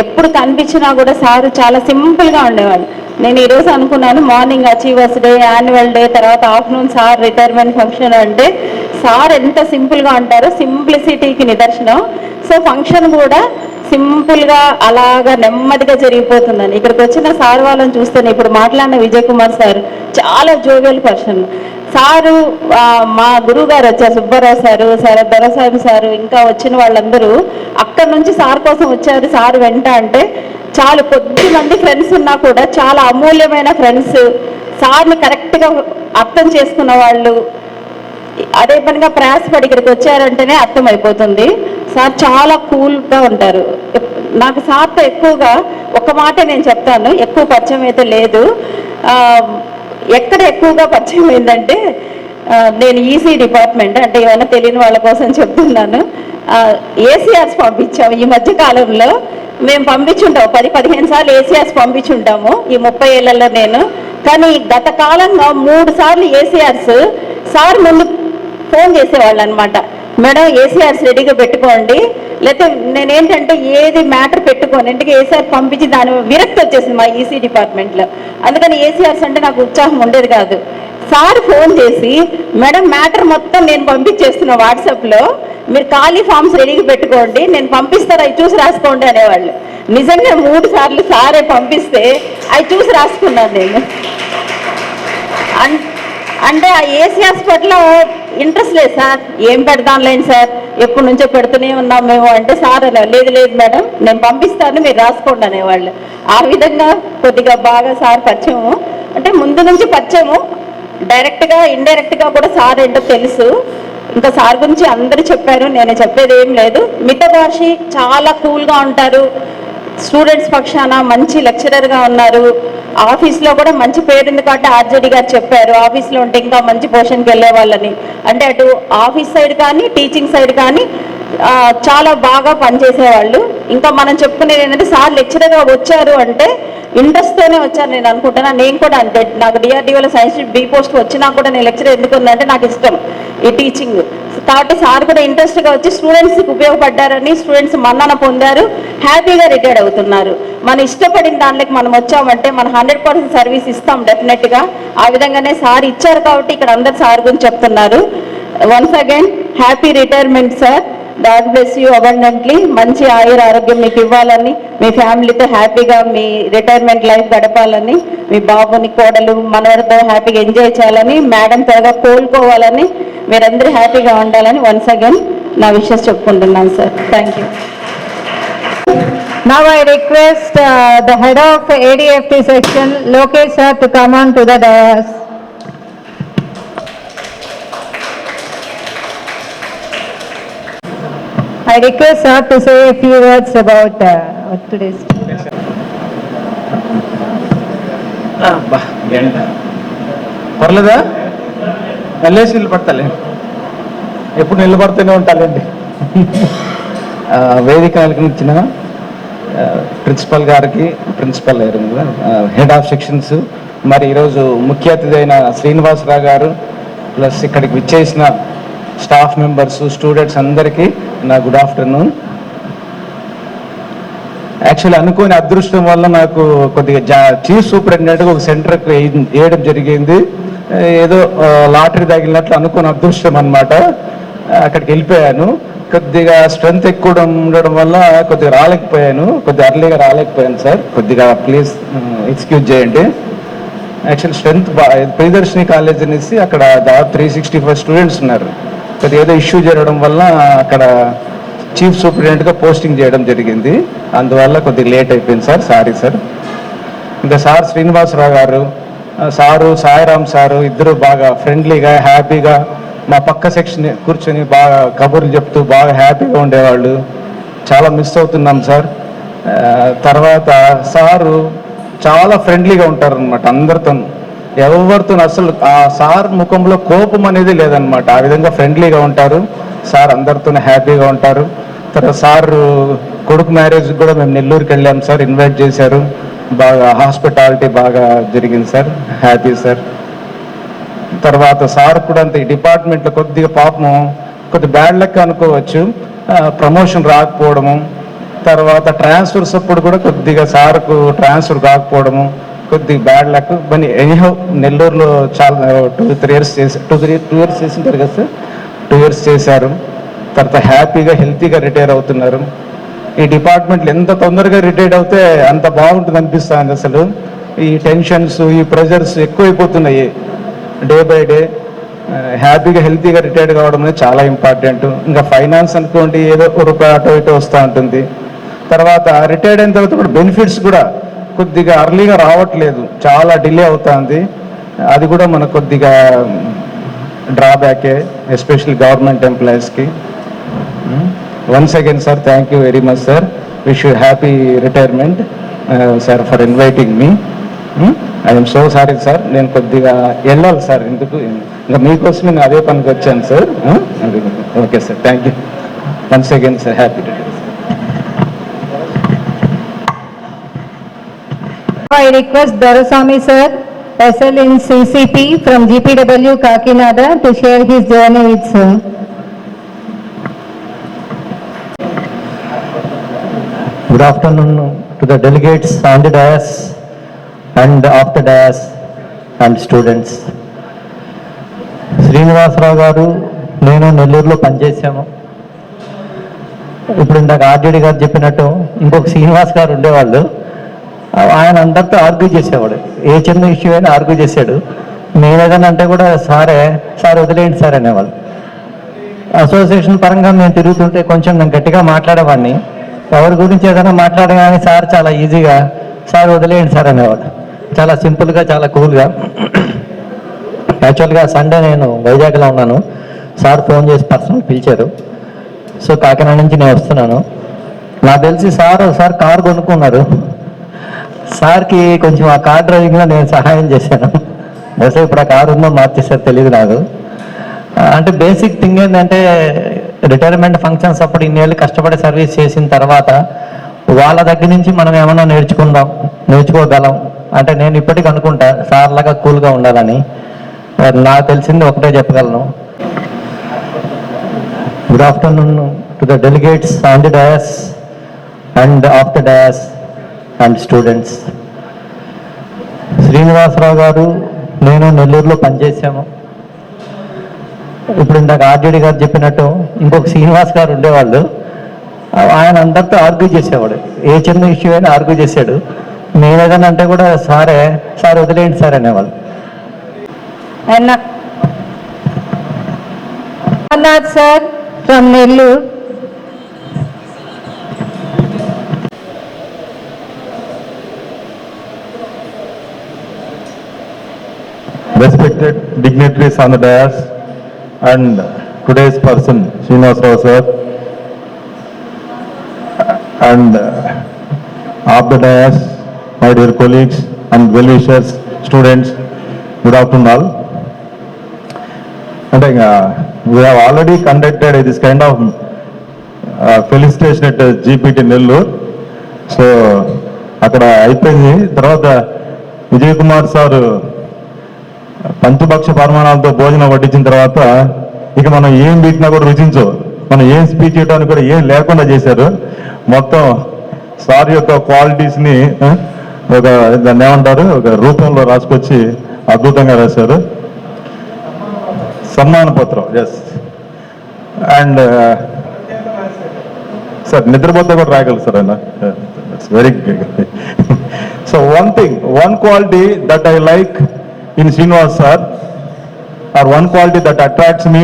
ఎప్పుడు కనిపించినా కూడా సారు చాలా సింపుల్గా ఉండేవాడు. నేను ఈరోజు అనుకున్నాను, morning achievers day, annual day, తర్వాత ఆఫ్టర్నూన్ సార్ రిటైర్మెంట్ ఫంక్షన్ అంటే సార్ ఎంత సింపుల్గా ఉంటారో సింప్లిసిటీకి నిదర్శనం. సో ఫంక్షన్ కూడా సింపుల్గా అలాగా నెమ్మదిగా జరిగిపోతుందని ఇక్కడికి వచ్చిన సార్ వాళ్ళని చూస్తేనే, ఇప్పుడు మాట్లాడిన విజయ్ కుమార్ సార్ చాలా జోవియల్ పర్సన్. సారు మా గురువు గారు వచ్చారు, సుబ్బారావు సారు, సార్ దొరసాహెబ్ సారు, ఇంకా వచ్చిన వాళ్ళందరూ అక్కడి నుంచి సార్ కోసం వచ్చారు. సార్ వెంట అంటే చాలా కొద్ది మంది ఫ్రెండ్స్ ఉన్నా కూడా చాలా అమూల్యమైన ఫ్రెండ్స్, సార్ని కరెక్ట్గా అర్థం చేసుకున్న వాళ్ళు, అదే పనిగా ప్రయాసపడి ఇక్కడికి వచ్చారంటేనే అర్థమైపోతుంది. సార్ చాలా కూల్గా ఉంటారు. నాకు సార్తో ఎక్కువగా ఒక మాట నేను చెప్తాను, ఎక్కువ పరిచయం అయితే లేదు. ఎక్కడ ఎక్కువగా పరిచయం అయిందంటే, నేను ఈసీ డిపార్ట్మెంట్ అంటే ఏమైనా తెలియని వాళ్ళ కోసం చెప్తున్నాను. ఏసీఆర్స్ పంపించాము ఈ మధ్య కాలంలో. మేము పంపించుంటాము 10-15 సార్లు ఏసీఆర్స్ పంపించుంటాము ఈ 30 ఏళ్లలో నేను. కానీ గత కాలంగా 3 సార్లు ఏసీఆర్స్ సార్ ముందు ఫోన్ చేసేవాళ్ళు అనమాట. మేడం ఏసీఆర్స్ రెడీగా పెట్టుకోండి, లేకపోతే నేనేంటంటే ఏది మ్యాటర్ పెట్టుకోండి, ఇంటికి ఏసీఆర్ పంపించి దాని విరక్తి వచ్చేసింది మా ఈసీ డిపార్ట్మెంట్లో. అందుకని ఏసీఆర్స్ అంటే నాకు ఉత్సాహం ఉండేది కాదు. సార్ ఫోన్ చేసి, మేడం మ్యాటర్ మొత్తం నేను పంపించేస్తున్నా వాట్సాప్లో, మీరు ఖాళీ ఫామ్స్ రెడీగా పెట్టుకోండి, నేను పంపిస్తాను, అవి చూసి రాసుకోండి అనేవాళ్ళు. నిజంగా 3 సార్లు సారే పంపిస్తే అవి చూసి రాసుకున్నాను నేను. అంటే ఆ ఏసీ హాస్పిటల్లో ఇంట్రెస్ట్ లేదు సార్, ఏం పెడదాంలేండి సార్, ఎప్పటి నుంచో పెడుతూనే ఉన్నాం మేము అంటే, సార్ లేదు లేదు మేడం నేను పంపిస్తాను, మీరు రాసుకోండి అనేవాళ్ళు. ఆ విధంగా కొద్దిగా బాగా సార్ పరిచయము, అంటే ముందు నుంచి పరిచయము, డైరెక్ట్గా ఇండైరెక్ట్గా కూడా సార్ ఏంటో తెలుసు. ఇంకా సార్ గురించి అందరూ చెప్పారు, నేను చెప్పేది ఏం లేదు. మితభాషి, చాలా కూల్గా ఉంటారు, స్టూడెంట్స్ పక్షాన మంచి లెక్చరర్గా ఉన్నారు. ఆఫీస్లో కూడా మంచి పేరుంది కాబట్టి ఆర్జేడీ గారు చెప్పారు, ఆఫీస్లో ఉంటే ఇంకా మంచి పొజిషన్కి వెళ్ళే వాళ్ళని. అంటే అటు ఆఫీస్ సైడ్ కానీ టీచింగ్ సైడ్ కానీ చాలా బాగా పనిచేసేవాళ్ళు. ఇంకా మనం చెప్పుకునేది ఏంటంటే, సార్ లెక్చరర్గా వచ్చారు అంటే ఇంట్రెస్ట్తోనే వచ్చారు నేను అనుకుంటున్నా. నేను కూడా అంతే, నాకు డిఆర్డీఓలో సైన్స్ బి పోస్ట్ వచ్చినా కూడా నేను లెక్చరర్ ఎందుకు ఉందంటే నాకు ఇష్టం ఈ టీచింగ్. కాబట్టి సార్ కూడా ఇంట్రెస్ట్గా వచ్చి స్టూడెంట్స్కి ఉపయోగపడ్డారని, స్టూడెంట్స్ మన్నన పొందారు, హ్యాపీగా రిటైర్డ్ అవుతున్నారు. మనం ఇష్టపడిన దాంట్లోకి మనం వచ్చామంటే మనం 100% సర్వీస్ ఇస్తాం డెఫినెట్గా. ఆ విధంగానే సార్ ఇచ్చారు కాబట్టి ఇక్కడ అందరు సార్ గురించి చెప్తున్నారు. Once again happy retirement sir. God bless you abundantly. మంచి ఆయుర ఆరోగ్యం మీకు ఇవ్వాలని, మీ ఫ్యామిలీతో హ్యాపీగా మీ రిటైర్మెంట్ లైఫ్ గడపాలని, మీ బాబుని కోడలు మనవరితో హ్యాపీగా ఎంజాయ్ చేయాలని, మేడం త్వరగా కోలుకోవాలని, మీరందరూ హ్యాపీగా ఉండాలని వన్స్ అగైన్ నా విషెస్ చెప్పుకుంటున్నాను sir. Thank you. Now I request the head of ADFT section, Lokesh sir, to come on to the dais. I request sir to say a few words about today's. పర్లేదా? వెళ్ళేసి నిలబడతాలే, ఎప్పుడు నిలబడుతూనే ఉంటాలండి. వేదిక అలంకరించిన ప్రిన్సిపల్ గారికి, ప్రిన్సిపల్ హెడ్ ఆఫ్ సెక్షన్స్, మరి ఈరోజు ముఖ్య అతిథి అయిన శ్రీనివాసరావు గారు, ప్లస్ ఇక్కడికి విచ్చేసిన స్టాఫ్ మెంబర్స్, స్టూడెంట్స్ అందరికీ నా గుడ్ ఆఫ్టర్నూన్. యాక్చువల్లీ అనుకోని అదృష్టం వల్ల నాకు కొద్దిగా చీఫ్ సూపరింటెండెంట్గా ఒక సెంటర్కి వేయడం జరిగింది. ఏదో లాటరీ తగిలినట్లు అనుకోని అదృష్టం అనమాట. అక్కడికి వెళ్ళిపోయాను. కొద్దిగా స్ట్రెంత్ ఎక్కువ ఉండడం వల్ల కొద్దిగా రాలేకపోయాను, కొద్దిగా అర్లీగా రాలేకపోయాను సార్. కొద్దిగా ప్లీజ్ ఎక్స్క్యూజ్ చేయండి. యాక్చువల్ స్ట్రెంత్ ప్రియదర్శిని కాలేజ్ అనేసి అక్కడ దాదాపు 365 స్టూడెంట్స్ ఉన్నారు. కొద్దిగా ఏదో ఇష్యూ జరగడం వల్ల అక్కడ చీఫ్ సూపరింటెండెంట్గా పోస్టింగ్ చేయడం జరిగింది. అందువల్ల కొద్దిగా లేట్ అయిపోయింది సార్, సారీ సార్. ఇంకా సార్ శ్రీనివాసరావు గారు, సారు సాయిరామ్ సారు ఇద్దరు బాగా ఫ్రెండ్లీగా హ్యాపీగా మా పక్క సెక్షన్ కూర్చొని బాగా కబుర్లు చెప్తూ బాగా హ్యాపీగా ఉండేవాళ్ళు. చాలా మిస్ అవుతున్నాం సార్. తర్వాత సారు చాలా ఫ్రెండ్లీగా ఉంటారనమాట అందరితో, ఎవరితో అసలు ఆ సార్ ముఖంలో కోపం అనేది లేదనమాట. ఆ విధంగా ఫ్రెండ్లీగా ఉంటారు సార్, అందరితో హ్యాపీగా ఉంటారు. తర్వాత సార్ కొడుకు మ్యారేజ్ కూడా మేము నెల్లూరుకి వెళ్ళాం సార్, ఇన్వైట్ చేశారు. బాగా హాస్పిటాలిటీ బాగా జరిగింది సార్, హ్యాపీ సార్. తర్వాత సార్ కూడా అంత ఈ డిపార్ట్మెంట్లో కొద్దిగా పాపము కొద్దిగా బ్యాడ్ లక్ అనుకోవచ్చు, ప్రమోషన్ రాకపోవడము, తర్వాత ట్రాన్స్ఫర్స్ అప్పుడు కూడా కొద్దిగా సార్కు ట్రాన్స్ఫర్ కాకపోవడము కొద్దిగా బ్యాడ్ లక్. కానీ ఎనీహౌ నెల్లూరులో చాలా 2-3 ఇయర్స్ చేసి 2 ఇయర్స్ చేసింటారు కదా సార్, 2 ఇయర్స్ చేశారు. తర్వాత హ్యాపీగా హెల్తీగా రిటైర్ అవుతున్నారు. ఈ డిపార్ట్మెంట్లో ఎంత తొందరగా రిటైర్ అవుతే అంత బాగుంటుంది అనిపిస్తుంది. అసలు ఈ టెన్షన్స్ ఈ ప్రెజర్స్ ఎక్కువైపోతున్నాయి డే బై డే. హ్యాపీగా హెల్తీగా రిటైర్ కావడం అనేది చాలా ఇంపార్టెంట్. ఇంకా ఫైనాన్స్ అనుకోండి ఏదో రూపాయి అటో ఇటో వస్తూ ఉంటుంది. తర్వాత రిటైర్డ్ అయిన తర్వాత కూడా బెనిఫిట్స్ కూడా కొద్దిగా అర్లీగా రావట్లేదు, చాలా డిలే అవుతుంది. అది కూడా మనకు కొద్దిగా డ్రాబ్యాకే, ఎస్పెషల్లీ గవర్నమెంట్ ఎంప్లాయీస్కి. Once again sir, thank you very much sir. Wish you happy retirement sir for inviting me. I'm so sorry sir, నేను కొద్దిగా వెళ్ళాలి సార్, ఎందుకు ఇంకా మీకోసం నేను అదే పనికి వచ్చాను sir. Okay sir, thank you once again sir, happy retirement. I request Dorasamy sir, SL in CCP from GPW Kakinada to share his journey with sir. Good afternoon to the delegates on the dais and off the dais and students. Srinivasarao గారు నేను నెల్లూరులో పనిచేసాము. ఇప్పుడు ఇందాక ఆర్జేడి గారు చెప్పినట్టు ఇంకొక శ్రీనివాస్ గారు ఉండేవాళ్ళు. ఆయన అందరితో ఆర్గ్యూ చేసేవాడు, ఏ చిన్న ఇష్యూ అయినా ఆర్గ్యూ చేశాడు. నేను ఏదైనా అంటే కూడా సార్ వదిలేయండి సార్ అనేవాళ్ళు. అసోసియేషన్ పరంగా నేను తిరుగుతుంటే కొంచెం నేను గట్టిగా మాట్లాడేవాడిని. ఎవరి గురించి ఏదైనా మాట్లాడగానే సార్ చాలా ఈజీగా సార్ వదిలేయండి సార్ అనేవాడు. చాలా సింపుల్గా, చాలా కూల్గా. యాక్చువల్గా సండే నేను వైజాగ్లో ఉన్నాను. సార్ ఫోన్ చేసి పర్సనల్ పిలిచారు. సో కాకినాడ నుంచి నేను వస్తున్నాను. నాకు తెలిసి సార్ కారు కొనుక్కున్నారు. సార్కి కొంచెం ఆ కార్ డ్రైవింగ్లో నేను సహాయం చేశాను. బహుశా ఇప్పుడు ఆ కారు ఉందో మార్చేసారు తెలియదు నాకు. అంటే బేసిక్ థింగ్ ఏంటంటే రిటైర్మెంట్ ఫంక్షన్స్ అప్పుడు ఇన్నేళ్ళు కష్టపడి సర్వీస్ చేసిన తర్వాత వాళ్ళ దగ్గర నుంచి మనం ఏమన్నా నేర్చుకోగలం అంటే నేను ఇప్పటికీ అనుకుంటా సార్ లాగా కూల్గా ఉండాలని. నాకు తెలిసింది ఒకటే చెప్పగలను. Good afternoon to the delegates on the dais and of the dais and students. Srinivasarao గారు నేను నెల్లూరులో పనిచేసాము. ఇప్పుడు ఇందాక ఆర్జేడి గారు చెప్పినట్టు ఇంకొక శ్రీనివాస్ గారు ఉండేవాళ్ళు. ఆయన అందరితో ఆర్గ్యూ చేసేవాడు, ఏ చిన్న ఇష్యూ అయినా ఆర్గ్యూ చేశాడు. నేను ఏదైనా అంటే కూడా సార్ వదిలేయండి సార్ అనేవాళ్ళు. Amarnath sir from Nellore. Respected dignitaries on the dais and today's person, Srinivasarao sir, and of the dais, my dear colleagues and well-wishers, students, good afternoon all. And we have already conducted this kind of felicitation at GPT Nellore. So, అక్కడ అయిపోయింది. తర్వాత విజయ్ కుమార్ సార్ పంచభక్ష పరిమాణాలతో భోజనం వడ్డించిన తర్వాత ఇక మనం ఏం పెట్టినా కూడా రుచించు, మనం ఏం స్పీచ్ చేయడానికి కూడా ఏం లేకుండా చేశారు. మొత్తం సార్ యొక్క క్వాలిటీస్ని దాన్ని ఏమంటారు ఒక రూపంలో రాసుకొచ్చి అద్భుతంగా రాశారు. సన్మాన పత్రం, ఎస్. అండ్ సార్ నిద్రపోతే కూడా రాయగలరు సార్ ఆయన. Very so one quality that I like in Srinivas sir, or one quality that attracts me,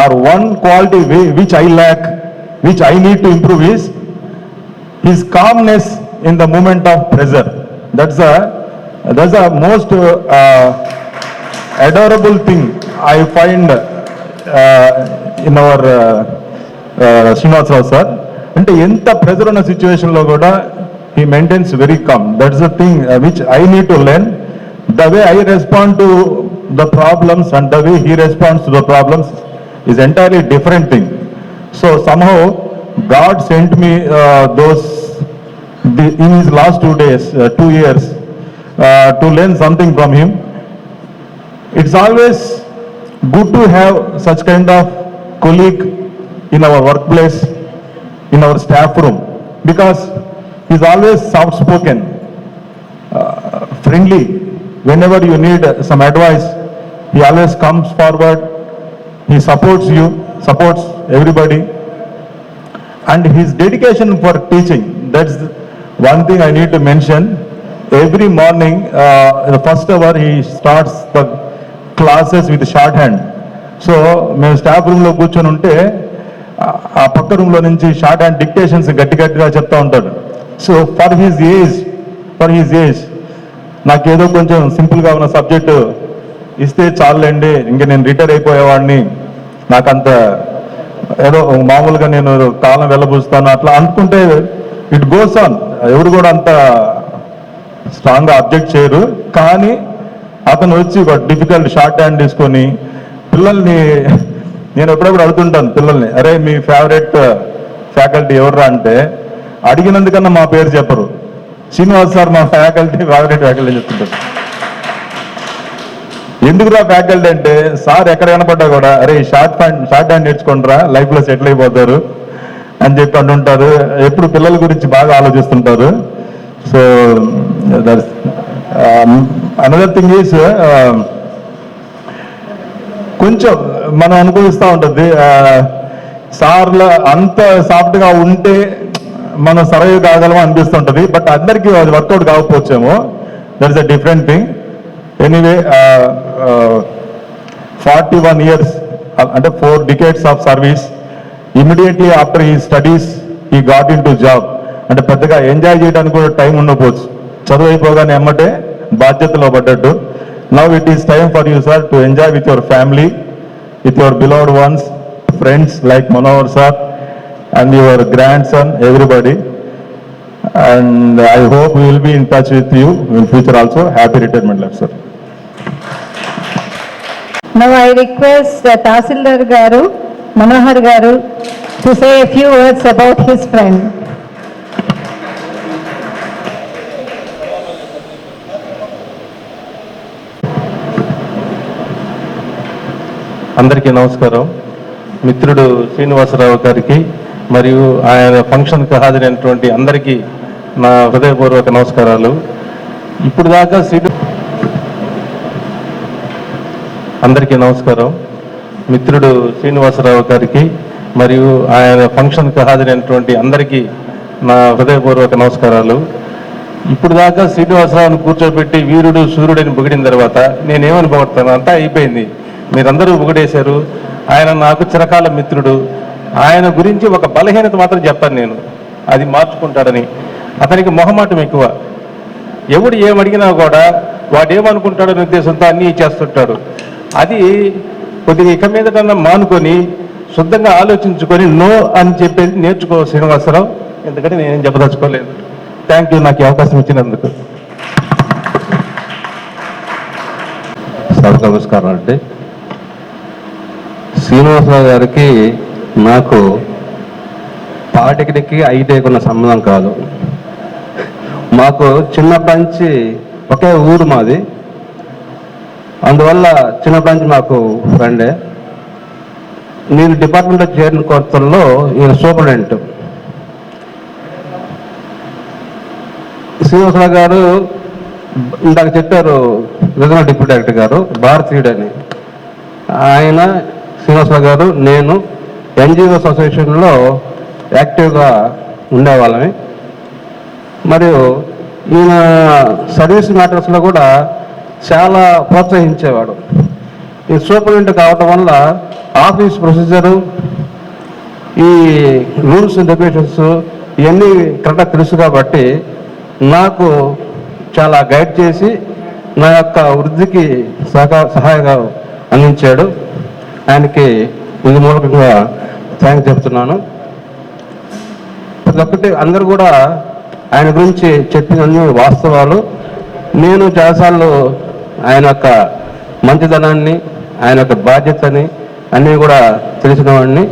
or one quality which I lack, which I need to improve is his calmness in the moment of pressure. That's the most adorable thing I find in our Srinivas Rao sir. అంటే ఎంత ప్రెజర్ ఉన్న సిచ్యువేషన్లో కూడా he maintains very calm. That's the thing which I need to learn. The way I respond to the problems and the way he responds to the problems is entirely different thing. So somehow God sent me in his last 2 years to learn something from him. It's always good to have such kind of colleague in our workplace, in our staff room, because he's always soft spoken, friendly. Whenever you need some advice, he always comes forward. He supports you, supports everybody, and his dedication for teaching, that's one thing I need to mention. Every morning, the first hour, he starts the classes with shorthand. So మేము స్టాఫ్ రూమ్లో కూర్చొని ఉంటే ఆ పక్క రూమ్లో నుంచి షార్ట్ హ్యాండ్ డిక్టేషన్స్ గట్టిగా చెప్తా ఉంటాడు. సో ఫర్ హిజ్ ఏజ్ నాకేదో కొంచెం సింపుల్గా ఉన్న సబ్జెక్టు ఇస్తే చాలండి, ఇంకా నేను రిటైర్ అయిపోయేవాడిని, నాకంత ఏదో మామూలుగా నేను కాలం వెళ్ళబూస్తాను అట్లా అనుకుంటే ఇట్ గోస్ ఆన్. ఎవరు కూడా అంత స్ట్రాంగ్గా అబ్జెక్ట్ చేయరు. కానీ అతను వచ్చి ఒక డిఫికల్ట్ షార్ట్ హ్యాండ్ తీసుకొని పిల్లల్ని, నేను ఎప్పుడప్పుడు అడుగుతుంటాను పిల్లల్ని, అరే మీ ఫేవరెట్ ఫ్యాకల్టీ ఎవర్రా అంటే అడిగినందుకన్నా మా పేరు చెప్పరు. శ్రీనివాస్ సార్ మా ఫేవరెట్ ఫ్యాకల్టీ చెప్తుంటారు. ఎందుకురా ఫ్యాకల్టీ అంటే సార్ ఎక్కడ కనపడ్డా కూడా అరే షార్ట్ హ్యాండ్ నేర్చుకుంటారా, లైఫ్లో సెటిల్ అయిపోతారు అని చెప్పి అంటుంటారు. ఎప్పుడు పిల్లల గురించి బాగా ఆలోచిస్తుంటారు. So that's another thing is, కొంచెం మనం అనుభవిస్తూ ఉంటుంది సార్ల అంత సాఫ్ట్గా ఉంటే మనం సర్వైవ్ కాగలమో అనిపిస్తుంటుంది. బట్ అందరికీ అది వర్కౌట్ కాకపోవచ్చేమో. That is a different thing. Anyway 41 years అంటే 4 decades of service. Immediately after he studies he got in to job. అంటే పెద్దగా ఎంజాయ్ చేయడానికి కూడా టైం ఉండకపోవచ్చు. చదువు అయిపోగానే ఎమ్మటే బాధ్యతలో పడ్డట్టు. Now it is time for you sir to enjoy with your family, with your beloved ones, friends like Manohar sir and your grandson, everybody. And I hope we will be in touch with you in future also. Happy retirement life, sir. Now I request Tahsildar Garu, Manohar Garu, to say a few words about his friend. అందరికీ నమస్కారం. మిత్రుడు శ్రీనివాసరావు గారికి మరియు ఆయన ఫంక్షన్కి హాజరైనటువంటి అందరికీ నా హృదయపూర్వక నమస్కారాలు. ఇప్పుడు దాకా అందరికీ నమస్కారం. మిత్రుడు శ్రీనివాసరావు గారికి మరియు ఆయన ఫంక్షన్కి హాజరైనటువంటి అందరికీ నా హృదయపూర్వక నమస్కారాలు. ఇప్పుడు దాకా శ్రీనివాసరావుని కూర్చోబెట్టి వీరుడు సూర్యుడిని పొగిడిన తర్వాత నేనేమని పొగడతాను, అంతా అయిపోయింది, మీరందరూ పొగిడేశారు. ఆయన నాకు చిరకాల మిత్రుడు. ఆయన గురించి ఒక బలహీనత మాత్రం చెప్తాను నేను, అది మార్చుకుంటాడని. అతనికి మొహమాటం ఎక్కువ. ఎవడు ఏమడిగినా కూడా వాడు ఏమనుకుంటాడనే ఉద్దేశంతో అన్నీ చేస్తుంటాడు. అది కొద్దిగా ఇక మీదటన్నా మానుకొని శుద్ధంగా ఆలోచించుకొని నో అని చెప్పేది నేర్చుకో శ్రీనివాసరావు. ఎందుకంటే నేనేం చెప్పదలుచుకోలేదు. థ్యాంక్ యూ నాకు ఈ అవకాశం ఇచ్చినందుకు. సభకు నమస్కారం అండి. శ్రీనివాసరావు గారికి నాకు పాలిటెక్నిక్కి ఐటీఐకి ఉన్న సంబంధం కాదు. మాకు చిన్నప్పటి నుంచి ఒకే ఊరు మాది. అందువల్ల చిన్నప్పటి నుంచి మాకు ఫ్రెండే. నేను డిపార్ట్మెంట్లో చేరిన కొత్తల్లో ఈయన సూపరింటెండెంట్. శ్రీనివాసరావు గారు ఇందాక చెప్పారు, రీజనల్ డిప్యూటీ డైరెక్టర్ గారు భారతీయుడు అని. ఆయన శ్రీనివాసరావు గారు నేను ఎన్జిఓస్ అసోసియేషన్లో యాక్టివ్గా ఉండేవాళ్ళని. మరియు ఈయన సర్వీస్ మ్యాటర్స్లో కూడా చాలా ప్రోత్సహించేవాడు. ఈ సూపరింటెండెంట్ కావటం వల్ల ఆఫీస్ ప్రొసీజరు, ఈ రూల్స్ అండ్ రెగ్యులేషన్స్ ఇవన్నీ కరెక్ట్గా తెలుసు కాబట్టి నాకు చాలా గైడ్ చేసి నా యొక్క వృద్ధికి సహాయంగా అందించాడు. ఆయనకి ఇది మూలకంగా థ్యాంక్స్ చెప్తున్నాను. ప్రతి ఒక్కటి అందరూ కూడా ఆయన గురించి చెప్పినన్ని వాస్తవాలు. నేను చాలాసార్లు ఆయన యొక్క మంచితనాన్ని, ఆయన యొక్క బాధ్యతని అన్నీ కూడా తెలిసిన వాడిని.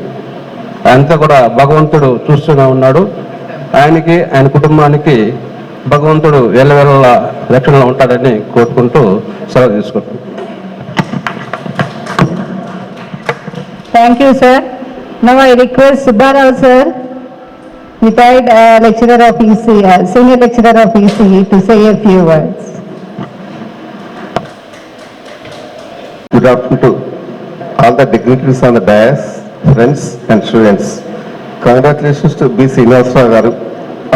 అంతా కూడా భగవంతుడు చూస్తూనే ఉన్నాడు. ఆయనకి, ఆయన కుటుంబానికి భగవంతుడు ఎల్లవేళ రక్షణలో ఉంటాడని కోరుకుంటూ సెలవు తీసుకుంటాను. Thank you, sir. Now I request Subbarao sir, retired lecturer of EC, senior lecturer of EC, to say a few words. Good afternoon to all the dignitaries on the dais, friends and students. Congratulations to B. Srinivasa garu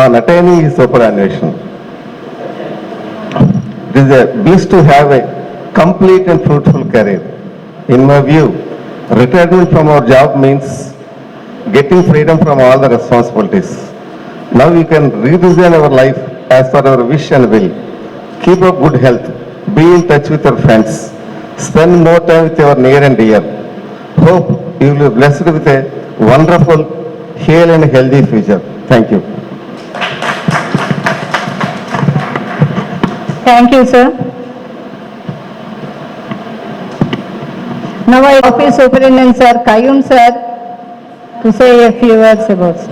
on attaining his superannuation. It is a bliss to have a complete and fruitful career. In my view, retirement from our job means getting freedom from all the responsibilities. Now we can redesign our life as per our wish and will. Keep up good health. Be in touch with your friends. Spend more time with your near and dear. Hope you will be blessed with a wonderful, hale and healthy future. Thank you. Thank you, sir. Now I office superintendent sir, Kayum sir, to say a few words about sir.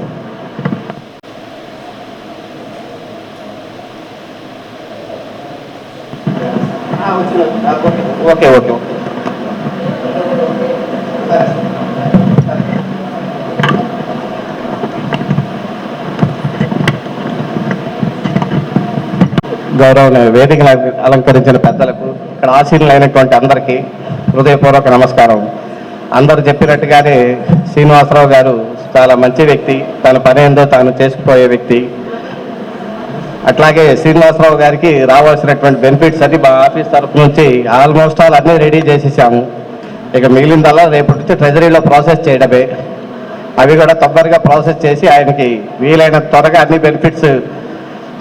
Okay. గౌరవ వేదికను అలంకరించిన పెద్దలకు, ఇక్కడ ఆశీనులైనటువంటి అందరికీ హృదయపూర్వక నమస్కారం. అందరూ చెప్పినట్టుగానే శ్రీనివాసరావు గారు చాలా మంచి వ్యక్తి, తన పని ఏందో తాను చేసుకుపోయే వ్యక్తి. అట్లాగే శ్రీనివాసరావు గారికి రావాల్సినటువంటి బెనిఫిట్స్ అన్ని మా ఆఫీస్ తరఫు నుంచి ఆల్మోస్ట్ ఆల్ అన్నీ రెడీ చేసేసాము. ఇక మిగిలిందల్లా రేపటి నుంచి ట్రెజరీలో ప్రాసెస్ చేయడమే. అవి కూడా తొందరగా ప్రాసెస్ చేసి ఆయనకి వీలైన త్వరగా అన్ని బెనిఫిట్స్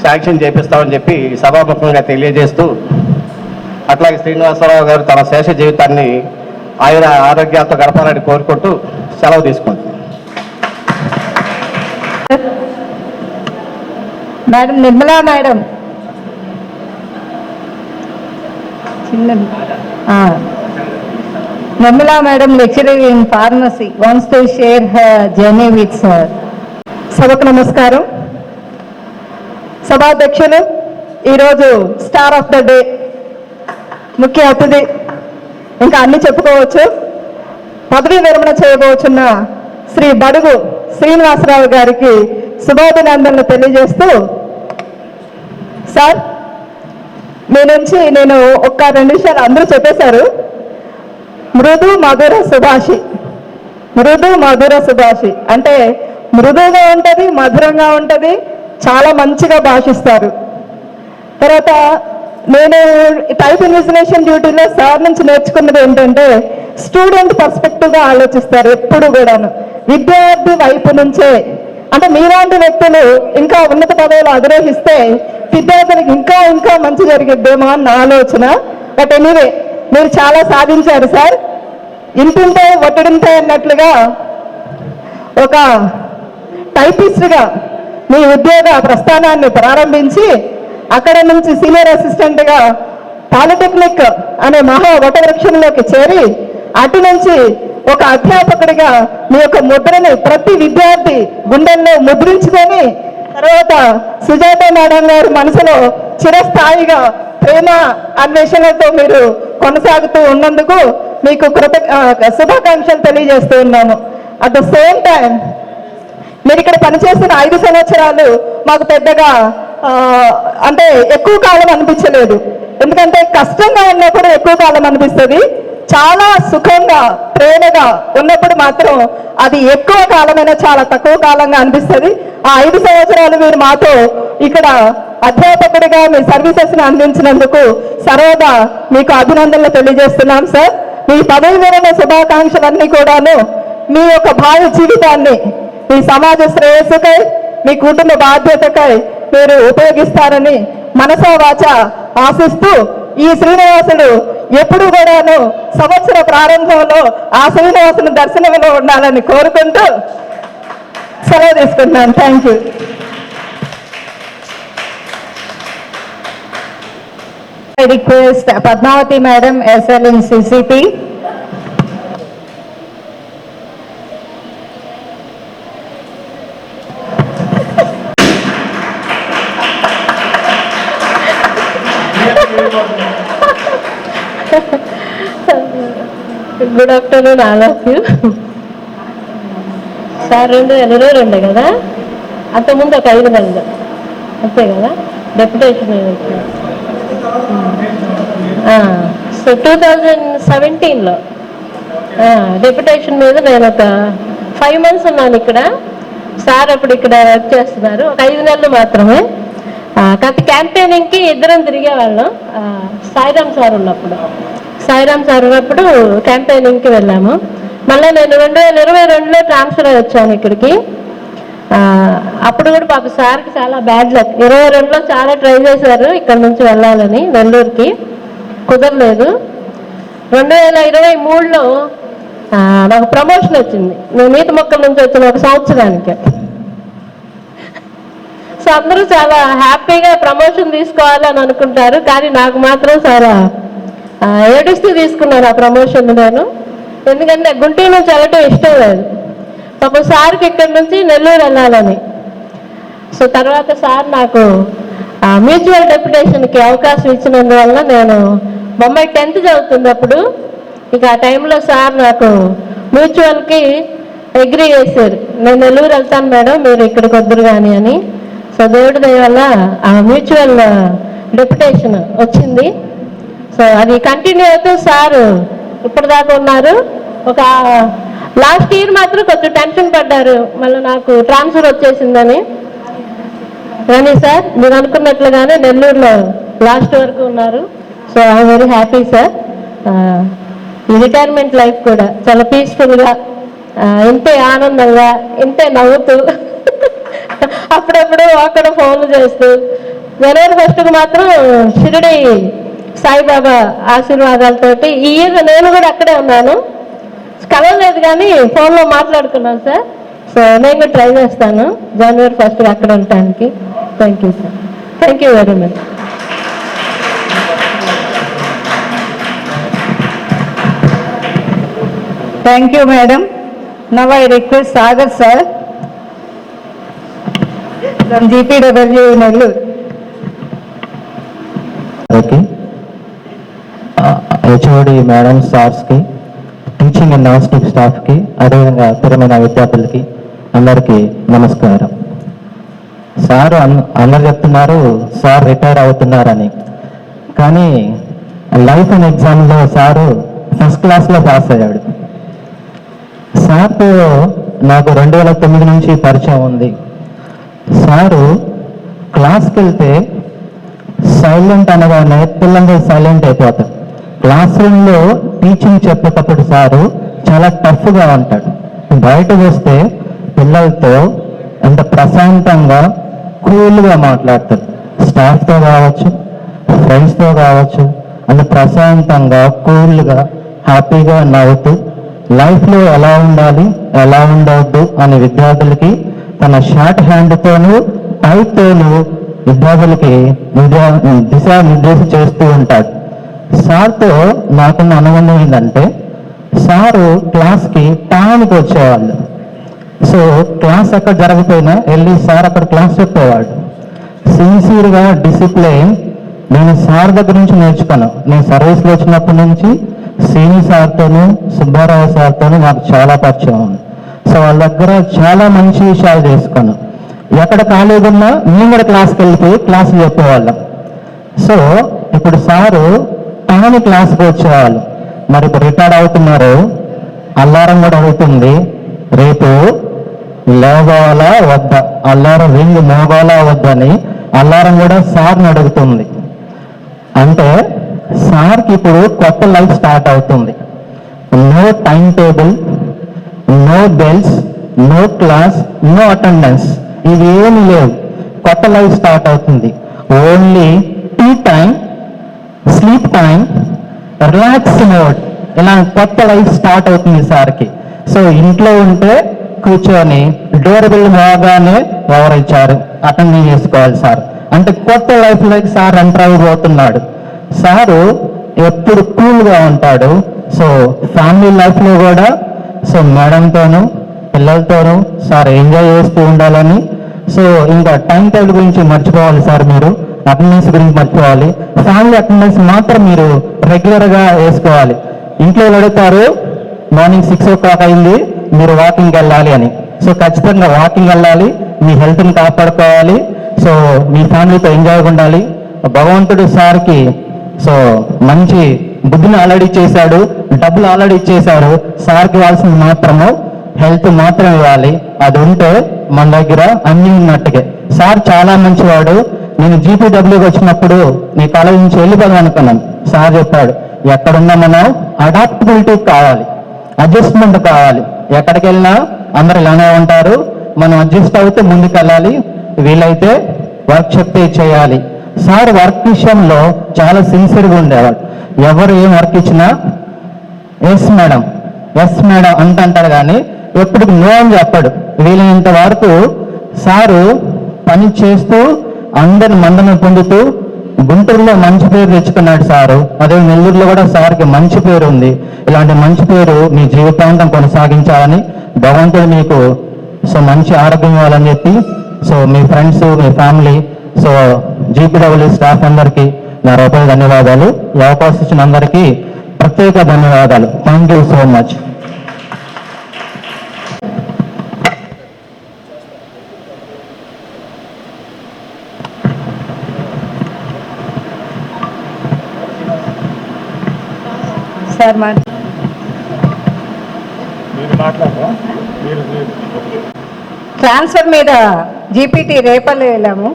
శాంక్షన్ చేపిస్తామని చెప్పి సభాముఖంగా తెలియజేస్తూ, అట్లాగే శ్రీనివాసరావు గారు తన శేష జీవితాన్ని ఆయన ఆరోగ్యాలతో గడపాలని కోరుకుంటూ సెలవు తీసుకుంటాం. Madam Nirmala madam. Nirmala madam, lecturer in pharmacy, wants to share her journey with sir. సభకు నమస్కారం. సభాధ్యక్షులు, ఈరోజు స్టార్ ఆఫ్ ద డే, ముఖ్య అతిథి, ఇంకా అన్ని చెప్పుకోవచ్చు, పదవీ విరమణ చేయబోతున్న శ్రీ బడుగు శ్రీనివాసరావు గారికి శుభాభినందనలు తెలియజేస్తూ, సార్ మీ నుంచి నేను ఒక్క 2 నిమిషాలు అందరూ చెప్పేశారు. మృదు మధుర సుభాషి అంటే మృదువుగా ఉంటుంది, మధురంగా ఉంటుంది, చాలా మంచిగా భాషిస్తారు. తర్వాత నేను టైప్ ఇన్విజిలేషన్ డ్యూటీలో సార్ నుంచి నేర్చుకున్నది ఏంటంటే స్టూడెంట్ పర్స్పెక్టివ్గా ఆలోచిస్తారు ఎప్పుడు కూడాను, విద్యార్థి వైపు నుంచే. అంటే మీలాంటి వ్యక్తులు ఇంకా ఉన్నత పదవులు అధిరోహిస్తే విద్యార్థులకు ఇంకా ఇంకా మంచి జరిగిద్దేమో అని నా ఆలోచన. బట్ ఎనీవే, మీరు చాలా సాధించారు సార్. ఇంటుంటే ఒట్టడింటే అన్నట్లుగా ఒక టైపిస్ట్గా మీ ఉద్యోగ ప్రస్థానాన్ని ప్రారంభించి అక్కడ నుంచి సీనియర్ అసిస్టెంట్గా పాలిటెక్నిక్ అనే మహా వటవృక్షంలోకి చేరి అటు నుంచి ఒక అధ్యాపకుడిగా మీ యొక్క ముద్రని ప్రతి విద్యార్థి గుండెల్లో ముద్రించుకొని తర్వాత సుజాత మేడం గారి మనసులో చిరస్థాయిగా ప్రేమ అన్వేషణలతో మీరు కొనసాగుతూ ఉన్నందుకు మీకు శుభాకాంక్షలు తెలియజేస్తూ ఉన్నాను. అట్ ద సేమ్ టైం మీరు ఇక్కడ పనిచేసిన 5 సంవత్సరాలు మాకు పెద్దగా అంటే ఎక్కువ కాలం అనిపించలేదు. ఎందుకంటే కష్టంగా ఉన్నప్పుడు ఎక్కువ కాలం అనిపిస్తుంది, చాలా సుఖంగా ప్రేమగా ఉన్నప్పుడు మాత్రం అది ఎక్కువ కాలమైనా చాలా తక్కువ కాలంగా అనిపిస్తుంది. ఆ 5 సంవత్సరాలు మీరు మాతో ఇక్కడ అధ్యాపకుడిగా మీ సర్వీసెస్ని అందించినందుకు సర్వదా మీకు అభినందనలు తెలియజేస్తున్నాం సార్. మీ పదవి విరమణ శుభాకాంక్షలన్నీ కూడాను మీ యొక్క భావి జీవితాన్ని మీ సమాజ శ్రేయస్సుకై మీ కుటుంబ బాధ్యతకై మీరు ఉపయోగిస్తారని మనసా వాచ ఆశిస్తూ ఈ శ్రీనివాసుడు ఎప్పుడు కూడాను సంవత్సర ప్రారంభంలో ఆ శ్రీనివాసుని దర్శనంలో ఉండాలని కోరుకుంటూ సెలవు తీసుకుంటున్నాను. Thank you. I request Padmavati Madam as well in CCP. Good afternoon all of you. Sir 2022 కదా, అంతకుముందు ఒక 5 నెలలు అంతే కదా డెప్యుటేషన్. సో 2017లో డెప్యుటేషన్ మీద నేను ఒక 5 months ఉన్నాను ఇక్కడ. సార్ అప్పుడు ఇక్కడ వర్క్ చేస్తున్నారు, ఒక 5 నెలలు మాత్రమే. కాకపోతే క్యాంపెయినింగ్కి ఇద్దరం తిరిగేవాళ్ళం. సాయిరామ్ సార్ ఉన్నప్పుడు క్యాంపెయినింగ్కి వెళ్ళాము. మళ్ళీ నేను 2022లో ట్రాన్స్ఫర్ అయ్యి వచ్చాను ఇక్కడికి. అప్పుడు కూడా పాప సార్కి చాలా బ్యాడ్ లక్. 22లో చాలా ట్రై చేశారు ఇక్కడ నుంచి వెళ్ళాలని నెల్లూరుకి, కుదరలేదు. 2023లో నాకు ప్రమోషన్ వచ్చింది. నేను నీతి మొక్కల నుంచి వచ్చిన 1 సంవత్సరానికి. సో అందరూ చాలా హ్యాపీగా ప్రమోషన్ తీసుకోవాలని అనుకుంటారు, కానీ నాకు మాత్రం చాలా ఏడుస్తూ తీసుకున్నాను ఆ ప్రమోషన్ నేను. ఎందుకంటే గుంటూరు నుంచి వెళ్ళటం ఇష్టం లేదు. పాపం సార్కి ఇక్కడి నుంచి నెల్లూరు వెళ్ళాలని. సో తర్వాత సార్ నాకు మ్యూచువల్ డెప్యుటేషన్కి అవకాశం ఇచ్చినందువల్ల నేను బొంబాయి 10th చదువుతుంది అప్పుడు. ఇక ఆ టైంలో సార్ నాకు మ్యూచువల్కి అగ్రీ చేశారు, నేను నెల్లూరు వెళ్తాను మేడం, మీరు ఇక్కడికి వద్దురు కానీ అని. సో దేవుడి దయ వల్ల ఆ మ్యూచువల్ డెప్యుటేషన్ వచ్చింది. సో అది కంటిన్యూ అవుతూ సార్ ఇప్పటిదాకా ఉన్నారు. ఒక లాస్ట్ ఇయర్ మాత్రం కొంచెం టెన్షన్ పడ్డారు, మళ్ళీ నాకు ట్రాన్స్ఫర్ వచ్చేసిందని. కానీ సార్ మీరు అనుకున్నట్లుగానే నెల్లూరులో లాస్ట్ వరకు ఉన్నారు. So I'm very happy sir. ఈ రిటైర్మెంట్ లైఫ్ కూడా చాలా పీస్ఫుల్గా, ఇంతే ఆనందంగా, ఇంతే నవ్వుతూ, అప్పుడప్పుడు అక్కడ ఫోన్లు చేస్తూ, జనవరి 1కు మాత్రం షిరిడి సాయిబాబా ఆశీర్వాదాలతోటి ఈ ఇయర్ నేను కూడా అక్కడే ఉన్నాను. కలవలేదు కానీ ఫోన్లో మాట్లాడుకున్నాను సార్. సో నేను కూడా ట్రై చేస్తాను జనవరి 1కి అక్కడ ఉండటానికి. Thank you sir. Thank you very much. Thank you, madam. Now I request Sagar sir from GPW Nellore. Okay, HOD madam, సార్స్కి, టీచింగ్ అండ్ నాన్ టీచింగ్ స్టాఫ్కి, అదేవిధంగా స్థిరమైన విద్యార్థులకి అందరికీ నమస్కారం. సార్ అందరు చెప్తున్నారు సార్ రిటైర్ అవుతున్నారని, కానీ లైఫ్ అండ్ ఎగ్జామ్లో సారు ఫస్ట్ క్లాస్లో పాస్ అయ్యాడు. సార్తో నాకు 2009 నుంచి పరిచయం ఉంది. సారు క్లాస్కి వెళ్తే సైలెంట్ అనగానే పిల్లలు సైలెంట్ అయిపోతారు. క్లాస్ రూమ్లో టీచింగ్ చెప్పేటప్పుడు సారు చాలా టఫ్గా ఉంటాడు. బయటకు వస్తే పిల్లలతో ఎంత ప్రశాంతంగా కూల్గా మాట్లాడతాడు. స్టాఫ్తో కావచ్చు, ఫ్రెండ్స్తో కావచ్చు, అంత ప్రశాంతంగా కూల్గా హ్యాపీగా నవ్వుతూ లైఫ్లో ఎలా ఉండాలి, ఎలా ఉండవద్దు అనే విద్యార్థులకి తన షార్ట్ హ్యాండ్తోనూ టైట్తోనూ విద్యార్థులకి దిశానిర్దేశం చేస్తూ ఉంటాడు. సార్తో నాకున్న అనుబంధం ఏంటంటే సారు క్లాస్కి టైంకి వచ్చేవాళ్ళు. సో క్లాస్ ఎక్కడ జరగకపోయినా వెళ్ళి సార్ అక్కడ క్లాస్ చెప్పేవాడు. సిన్సియర్గా డిసిప్లైన్ నేను సార్ దగ్గర నుంచి నేర్చుకున్నాను. నేను సర్వీస్లో వచ్చినప్పటి నుంచి శ్రీని సార్తోనూ సుబ్బారావు సార్తోనూ నాకు చాలా పరిచయం ఉంది. సో వాళ్ళ దగ్గర చాలా మంచి విషయాలు చేసుకున్నాను. ఎక్కడ ఖాళీగా ఉన్నా మేము కూడా క్లాస్కి వెళ్ళిపోయి క్లాసులు చెప్పేవాళ్ళం. సో ఇప్పుడు సారు టైం క్లాస్కి వచ్చేవాళ్ళు. మరి ఇప్పుడు రిటైర్డ్ అవుతున్నారు, అల్లారం కూడా అడుగుతుంది రేపు లేవాలా వద్దా, అల్లారం రింగ్ మోగాలా వద్దని అల్లారం కూడా సార్ని అడుగుతుంది. అంటే సార్కి ఇప్పుడు కొత్త లైఫ్ స్టార్ట్ అవుతుంది. No time table, no bells, no class, no attendance, ఇవి ఏమి లేవు. కొత్త లైఫ్ స్టార్ట్ అవుతుంది. Only tea time, sleep time, relax mode, ఇలా కొత్త లైఫ్ స్టార్ట్ అవుతుంది సార్కి. సో ఇంట్లో ఉంటే కూర్చొని డోర్ బిల్ బాగానే ఎవరిచ్చారు అటెండ్ చేసుకోవాలి సార్. అంటే కొత్త లైఫ్లోకి సార్ ఎంటర్ అయిపోతున్నాడు. సారు ఎప్పుడు కూల్గా ఉంటాడు. సో ఫ్యామిలీ లైఫ్లో కూడా సో మేడంతోనూ పిల్లలతోనూ సార్ ఎంజాయ్ చేస్తూ ఉండాలని. సో ఇంకా టైం టేబుల్ గురించి మర్చిపోవాలి సార్, మీరు అటెండెన్స్ గురించి మర్చిపోవాలి. ఫ్యామిలీ అటెండెన్స్ మాత్రం మీరు రెగ్యులర్గా వేసుకోవాలి. ఇంట్లో అడుగుతారు మార్నింగ్ 6 o'clock అయింది, మీరు వాకింగ్కి వెళ్ళాలి అని. సో ఖచ్చితంగా వాకింగ్ వెళ్ళాలి, మీ హెల్త్ని కాపాడుకోవాలి. సో మీ ఫ్యామిలీతో ఎంజాయ్గా ఉండాలి. భగవంతుడు సార్కి సో మంచి బుద్ధిని ఆల్రెడీ ఇచ్చేశాడు, డబ్బులు ఆల్రెడీ ఇచ్చేశారు. సార్కి ఇవ్వాల్సింది మాత్రము హెల్త్ మాత్రం ఇవ్వాలి. అది ఉంటే మన దగ్గర అన్నీ ఉన్నట్టుగా. సార్ చాలా మంచివాడు. నేను జీపీడబ్ల్యూకి వచ్చినప్పుడు నీ కాలేజ్ నుంచి వెళ్ళిపోదాం అనుకున్నాను. సార్ చెప్పాడు, ఎక్కడున్నా మనం అడాప్టబిలిటీ కావాలి, అడ్జస్ట్మెంట్ కావాలి. ఎక్కడికి వెళ్ళినా అందరు ఇలానే ఉంటారు, మనం అడ్జస్ట్ అవుతూ ముందుకు వెళ్ళాలి. వీలైతే వర్క్ చెప్తే చేయాలి. సార్ వర్క్ విషయంలో చాలా సిన్సియర్గా ఉండేవాడు. ఎవరు ఏం వర్క్ ఇచ్చినా ఎస్ మేడం, ఎస్ మేడం అంటాడు, కానీ ఎప్పుడు నో అని చెప్పాడు. వీలైనంత వరకు సారు పని చేస్తూ అందరిని మందన పొందుతూ గుంటూరులో మంచి పేరు తెచ్చుకున్నాడు సారు. అదే నెల్లూరులో కూడా సార్కి మంచి పేరు ఉంది. ఇలాంటి మంచి పేరు మీ జీవితాంతం కొనసాగించాలని భగవంతుడు మీకు సో మంచి ఆరోగ్యం ఇవ్వాలని చెప్పి సో మీ ఫ్రెండ్స్, మీ ఫ్యామిలీ, సో జీపీడబ్ల్యూ స్టాఫ్ అందరికీ నా రూపాయలు ధన్యవాదాలు. ఈ అవకాశం ఇచ్చిన అందరికీ ప్రత్యేక ధన్యవాదాలు. Thank you so much. Sir మీరు మాట్లాడరా? మీరు ట్రాన్స్ఫర్ మీద జీపీటీ రేపల్లి వెళ్ళాము,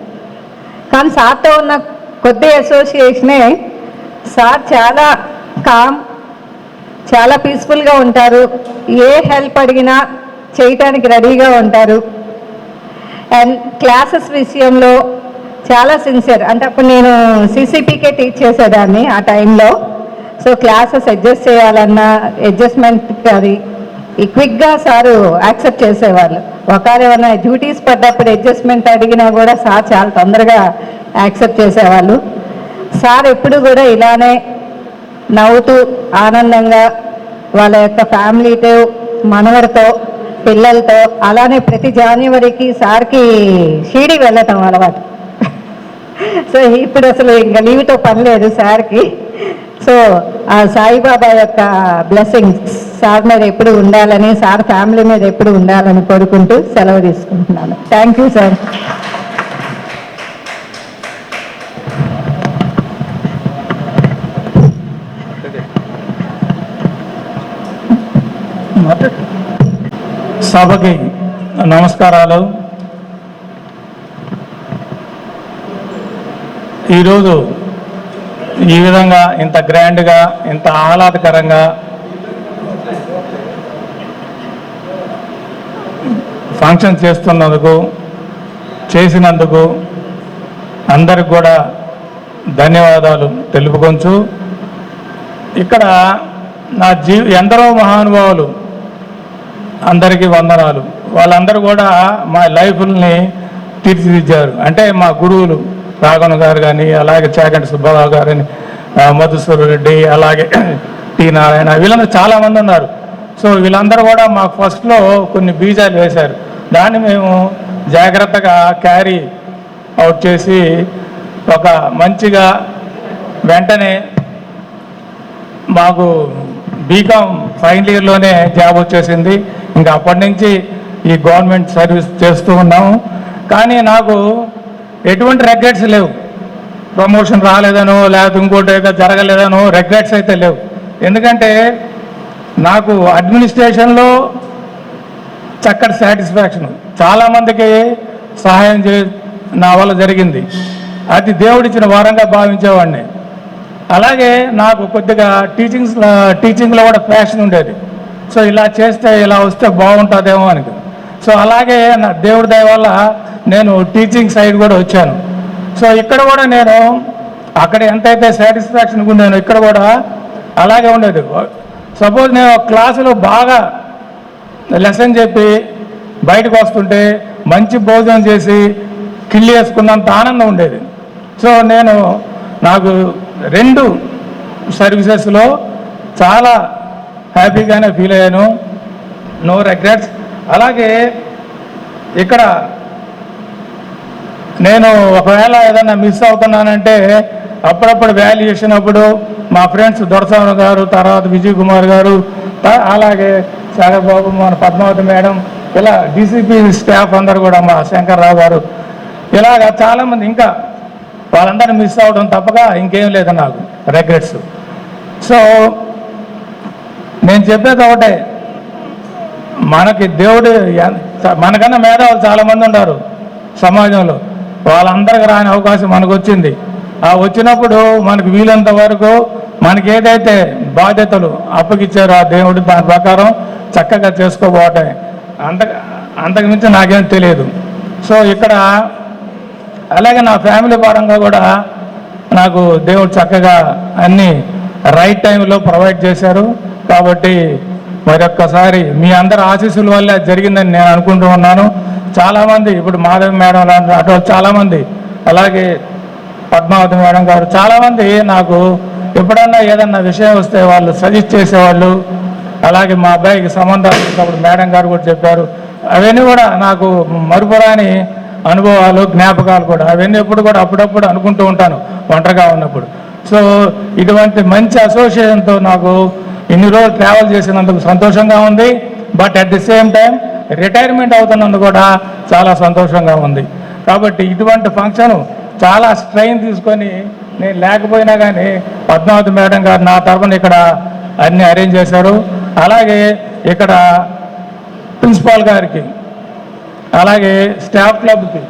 కానీ సార్తో ఉన్న కొద్ది అసోసియేషనే సార్ చాలా కామ్, చాలా పీస్ఫుల్గా ఉంటారు. ఏ హెల్ప్ అడిగినా చేయటానికి రెడీగా ఉంటారు. అండ్ క్లాసెస్ విషయంలో చాలా సిన్సియర్. అంటే అప్పుడు నేను సిసిపికే టీచ్ చేసేదాన్ని ఆ టైంలో. సో క్లాసెస్ అడ్జస్ట్ చేయాలన్నా అడ్జస్ట్మెంట్ అది క్విక్గా సారు యాక్సెప్ట్ చేసేవాళ్ళు. ఒకవేళ ఏమైనా డ్యూటీస్ పడ్డప్పుడు అడ్జస్ట్మెంట్ అడిగినా కూడా సార్ చాలా తొందరగా యాక్సెప్ట్ చేసేవాళ్ళు. సార్ ఎప్పుడు కూడా ఇలానే నవ్వుతూ ఆనందంగా వాళ్ళ యొక్క ఫ్యామిలీతో, మనవడితో, పిల్లలతో అలానే ప్రతి జనవరికి సార్కి షిరిడి వెళ్ళటం అలవాటు. సో ఇప్పుడు అసలు ఇంకా లీవ్తో పని లేదు సార్కి. సో ఆ సాయిబాబా యొక్క బ్లెస్సింగ్స్ సార్ మీద ఎప్పుడు ఉండాలని, సార్ ఫ్యామిలీ మీద ఎప్పుడు ఉండాలని కోరుకుంటూ సెలవు తీసుకుంటున్నాను. Thank you sir. సభకి నమస్కారాలు. ఈరోజు ఈ విధంగా ఇంత గ్రాండ్గా, ఇంత ఆహ్లాదకరంగా ఫంక్షన్ చేసినందుకు అందరికి కూడా ధన్యవాదాలు తెలుపుకొంచు. ఇక్కడ నా ఎందరో మహానుభావులు, అందరికీ వందనాలు. వాళ్ళందరూ కూడా మా లైఫ్ని తీర్చిదిద్దారు. అంటే మా గురువులు రాఘవన్ గారు కానీ, అలాగే చాగంటి సుబ్బారావు గారని, మధుసూర్ రెడ్డి, అలాగే టి నారాయణ, వీళ్ళందరూ చాలామంది ఉన్నారు. సో వీళ్ళందరూ కూడా మాకు ఫస్ట్లో కొన్ని బీజాలు వేశారు. దాన్ని మేము జాగ్రత్తగా క్యారీ అవుట్ చేసి ఒక మంచిగా వెంటనే మాకు బీకామ్ ఫైనల్ ఇయర్లోనే జాబ్ వచ్చేసింది. ఇంకా అప్పటి నుంచి ఈ గవర్నమెంట్ సర్వీస్ చేస్తూ ఉన్నాము. కానీ నాకు ఎటువంటి రెగ్రెట్స్ లేవు. ప్రమోషన్ రాలేదనో, లేకపోతే ఇంకోటి ఏదో జరగలేదనో రెగ్రెట్స్ అయితే లేవు. ఎందుకంటే నాకు అడ్మినిస్ట్రేషన్లో చక్కటి సాటిస్ఫాక్షన్, చాలామందికి సహాయం నా వల్ల జరిగింది. అది దేవుడిచ్చిన వరంగా భావించేవాడిని. అలాగే నాకు కొద్దిగా టీచింగ్లో కూడా ప్యాషన్ ఉండేది. సో ఇలా చేస్తే ఇలా వస్తే బాగుంటుందేమో అని. సో అలాగే నా దేవుడి దయ వల్ల నేను టీచింగ్ సైడ్ కూడా వచ్చాను. సో ఇక్కడ కూడా నేను అక్కడ ఎంతైతే సాటిస్ఫాక్షన్గా ఉన్నానో ఇక్కడ కూడా అలాగే ఉండేది. సపోజ్ నేను క్లాసులో బాగా లెసన్ చెప్పి బయటకు వస్తుంటే మంచి భోజనం చేసి కిల్లి వేసుకున్నంత ఆనందం ఉండేది. సో నాకు 2 సర్వీసెస్లో చాలా హ్యాపీగానే ఫీల్ అయ్యాను, నో రిగ్రెట్స్. అలాగే ఇక్కడ నేను ఒకవేళ ఏదైనా మిస్ అవుతున్నానంటే అప్పుడప్పుడు వాల్యుయేషన్ అప్పుడు మా ఫ్రెండ్స్ దొరసామ గారు, తర్వాత విజయ్ కుమార్ గారు, అలాగే సాగబాబు, మన పద్మావతి మేడం, ఇలా డీసీపీ స్టాఫ్ అందరు కూడా, మా శంకర్రావు గారు, ఇలాగ చాలామంది, ఇంకా వాళ్ళందరినీ మిస్ అవ్వడం తప్పక ఇంకేం లేదు నాకు రిగ్రెట్స్. సో నేను చెప్పేది ఒకటే, మనకి దేవుడు మనకన్నా మేధావులు చాలామంది ఉన్నారు సమాజంలో, వాళ్ళందరికీ రాని అవకాశం మనకు వచ్చింది. ఆ వచ్చినప్పుడు మనకు వీలంత వరకు మనకి ఏదైతే బాధ్యతలు అప్పగిచ్చారో ఆ దేవుడు దాని ప్రకారం చక్కగా చేసుకోబోవటమే, అంతకుమించి నాకేం తెలియదు. సో ఇక్కడ అలాగే నా ఫ్యామిలీ పరంగా కూడా నాకు దేవుడు చక్కగా అన్నీ రైట్ టైంలో ప్రొవైడ్ చేశారు. కాబట్టి మరొక్కసారి మీ అందరి ఆశీస్సుల వల్ల జరిగిందని నేను అనుకుంటూ ఉన్నాను. చాలామంది ఇప్పుడు మాధవి మేడం లాంటి అటు చాలామంది, అలాగే పద్మావతి మేడం గారు, చాలామంది నాకు ఎప్పుడన్నా ఏదన్నా విషయం వస్తే వాళ్ళు సజెస్ట్ చేసేవాళ్ళు. అలాగే మా అబ్బాయికి సంబంధాలు అప్పుడు మేడం గారు కూడా చెప్పారు. అవన్నీ కూడా నాకు మరుపురాని అనుభవాలు, జ్ఞాపకాలు కూడా. అవన్నీ ఎప్పుడు కూడా అప్పుడప్పుడు అనుకుంటూ ఉంటాను ఒంటరిగా ఉన్నప్పుడు. సో ఇటువంటి మంచి అసోసియేషన్తో నాకు ఇన్ని రోజులు ట్రావెల్ చేసినందుకు సంతోషంగా ఉంది. But at the same time retirement అవుతున్నందుకు కూడా చాలా సంతోషంగా ఉంది. కాబట్టి ఇటువంటి ఫంక్షన్ చాలా స్ట్రెయిన్ తీసుకొని నేను లేకపోయినా కానీ పద్మావతి మేడం గారు నా తరఫున ఇక్కడ అన్ని అరేంజ్ చేశారు. అలాగే ఇక్కడ ప్రిన్సిపాల్ గారికి, అలాగే స్టాఫ్ క్లబ్కి,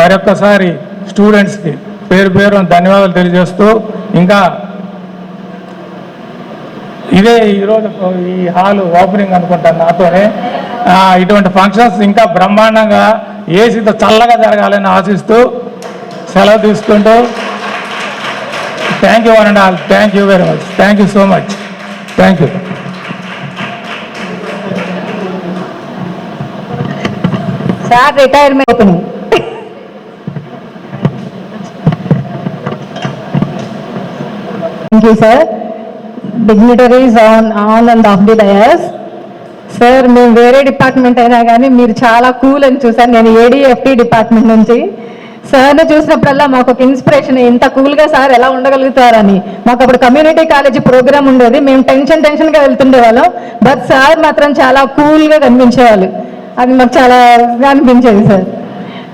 మరొక్కసారి స్టూడెంట్స్కి పేరు పేరు ధన్యవాదాలు తెలియజేస్తూ, ఇంకా ఇదే ఈరోజు ఈ హాలు ఓపెనింగ్ అనుకుంటాను నాతోనే. ఇటువంటి ఫంక్షన్స్ ఇంకా బ్రహ్మాండంగా ఏసీతో చల్లగా జరగాలని ఆశిస్తూ సెలవు తీసుకుంటూ, thank you one and all. Thank you very much. Thank you so much. Thank you. Sir retirement opening. Thank you sir. Dignitaries on and of the dais. Sir మేము వేరే డిపార్ట్మెంట్ అయినా కానీ మీరు చాలా కూల్ అని చూసాను. నేను ఏడీఎఫ్టీ డిపార్ట్మెంట్ నుంచి. సార్ని చూసినప్పుడల్లా మాకు ఒక ఇన్స్పిరేషన్, ఇంత కూల్గా సార్ ఎలా ఉండగలుగుతారని. మాకు అప్పుడు కమ్యూనిటీ కాలేజీ ప్రోగ్రామ్ ఉండేది, మేము టెన్షన్గా వెళ్తుండే వాళ్ళం. బట్ సార్ మాత్రం చాలా కూల్గా కనిపించేవాళ్ళు. అది మాకు చాలా అనిపించేది sir.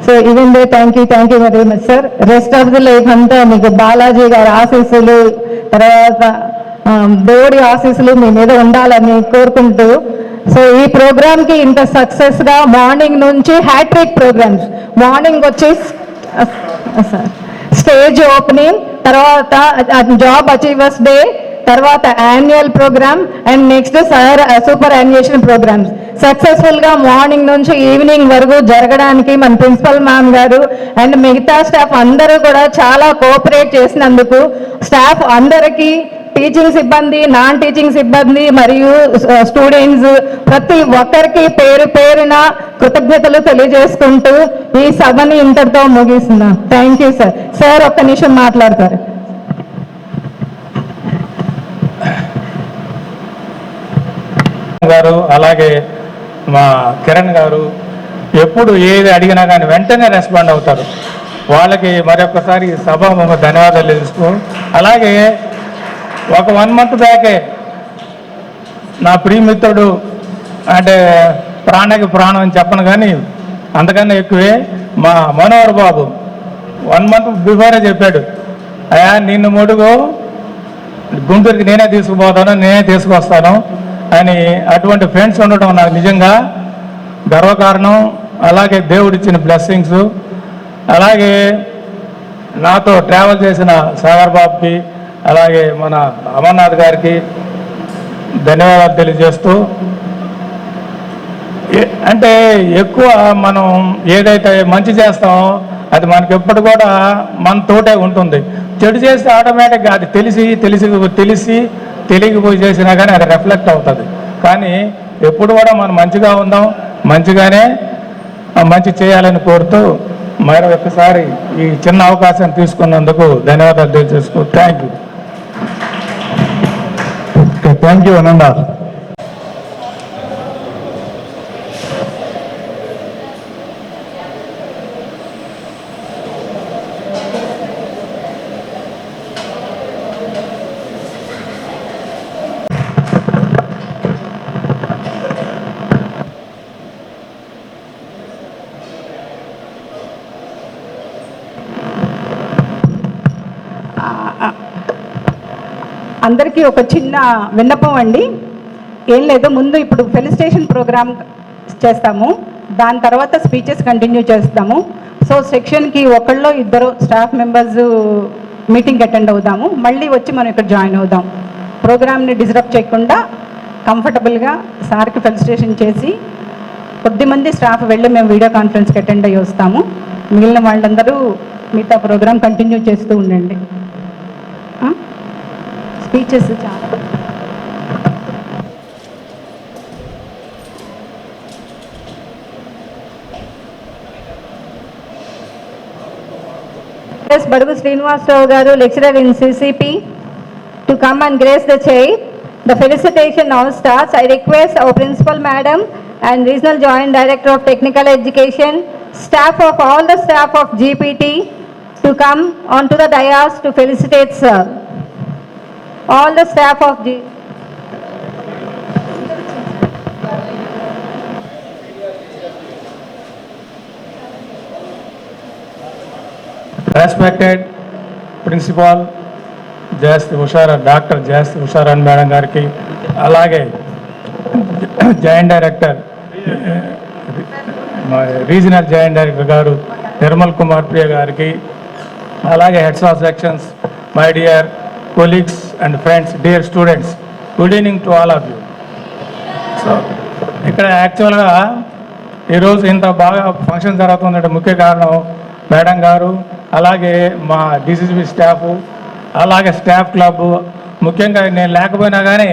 So even they thank you very much sir. Rest of the life అంతా మీకు బాలాజీ గారి ఆశీస్సులు, తర్వాత దేవుడి ఆశీస్సులు మీ మీద ఉండాలని కోరుకుంటూ, సో ఈ ప్రోగ్రామ్కి ఇంత సక్సెస్గా మార్నింగ్ నుంచి హ్యాట్రిక్ ప్రోగ్రామ్స్, మార్నింగ్ వచ్చి స్టేజ్ ఓపెనింగ్, తర్వాత జాబ్ అచీవర్స్ డే, తర్వాత annual programme, and next sir superannuation programmes సక్సెస్ఫుల్గా మార్నింగ్ నుంచి ఈవినింగ్ వరకు జరగడానికి మన ప్రిన్సిపల్ మ్యామ్ గారు అండ్ మిగతా స్టాఫ్ అందరూ కూడా చాలా కోఆపరేట్ చేసినందుకు స్టాఫ్ అందరికీ, టీచింగ్ సిబ్బంది, నాన్ టీచింగ్ సిబ్బంది మరియు స్టూడెంట్స్ ప్రతి ఒక్కరికి పేరు పేరున కృతజ్ఞతలు తెలియజేసుకుంటూ ఈ సభని ఇంతటితో ముగిస్తున్నాం. Thank you sir. సార్ ఒక్క నిమిషం మాట్లాడతారు. గారు, అలాగే మా కిరణ్ గారు ఎప్పుడు ఏది అడిగినా కానీ వెంటనే రెస్పాండ్ అవుతారు. వాళ్ళకి మరొకసారి సభ ధన్యవాదాలు తెలుసుకో. అలాగే ఒక 1 month బ్యాకే నా ప్రియమిత్రుడు, అంటే ప్రాణకి ప్రాణం అని చెప్పను కానీ అంతకన్నా ఎక్కువే, మా మనోహర్ బాబు 1 month బిఫోరే చెప్పాడు, అయ్యా నిన్ను మొడుగు గుంటూరుకి నేనే తీసుకుపోతాను, నేనే తీసుకొస్తాను అని అటువంటి ఫ్రెండ్స్ ఉండటం నాకు నిజంగా గర్వకారణం. అలాగే దేవుడిచ్చిన బ్లెస్సింగ్స్. అలాగే నాతో ట్రావెల్ చేసిన సాగర్ బాబుకి, అలాగే మన అమర్నాథ్ గారికి ధన్యవాదాలు తెలియజేస్తూ, అంటే ఎక్కువ మనం ఏదైతే మంచి చేస్తామో అది మనకి ఎప్పుడు కూడా మనతోటే ఉంటుంది. చెడు చేస్తే ఆటోమేటిక్గా అది తెలియకపోయి చేసినా కానీ అది రిఫ్లెక్ట్ అవుతుంది. కానీ ఎప్పుడు కూడా మనం మంచిగా ఉందాం, మంచిగానే మంచి చేయాలని కోరుతూ మరొకసారి ఈ చిన్న అవకాశం తీసుకున్నందుకు ధన్యవాదాలు తెలియజేసుకో. Thank you. Thank you Ananda. అందరికీ ఒక చిన్న విన్నపం అండి. ఏం లేదు, ముందు ఇప్పుడు ఫెలిసిటేషన్ ప్రోగ్రామ్ చేస్తాము, దాని తర్వాత స్పీచెస్ కంటిన్యూ చేస్తాము. సో సెక్షన్కి ఒకళ్ళో ఇద్దరు స్టాఫ్ మెంబర్స్ మీటింగ్ అటెండ్ అవుదాము, మళ్ళీ వచ్చి మనం ఇక్కడ జాయిన్ అవుదాం. ప్రోగ్రామ్ని డిస్టర్బ్ చేయకుండా కంఫర్టబుల్గా సార్కి ఫెలిసిటేషన్ చేసి కొద్దిమంది స్టాఫ్ వెళ్ళి మేము వీడియో కాన్ఫరెన్స్కి అటెండ్ అయ్యి వస్తాము. మిగిలిన వాళ్ళందరూ మిగతా ప్రోగ్రామ్ కంటిన్యూ చేస్తూ ఉండండి. స్పీచెస్ చాలా Badugu Srinivasarao garu, lecturer in CCP, to come and grace the chair. The felicitation now starts. I request our principal madam and regional joint director of technical education, staff of all the staff of GPT to come onto the dais to felicitate sir. All the staff of respected principal Jayashree Ushara, doctor Jayashree Usharani madam గారికి, అలాగే joint director regional joint director గారు నిర్మల్ కుమార్ ప్రియ గారికి, అలాగే heads of sections, my dear colleagues and friends, dear students, good evening to all of you. So ఇక్కడ యాక్చువల్గా ఈరోజు ఇంత బాగా ఫంక్షన్ జరుగుతుందంటే ముఖ్య కారణం మేడం గారు, అలాగే మా డిసిసిబి స్టాఫ్, అలాగే స్టాఫ్ క్లబ్. ముఖ్యంగా నేను లేకపోయినా కానీ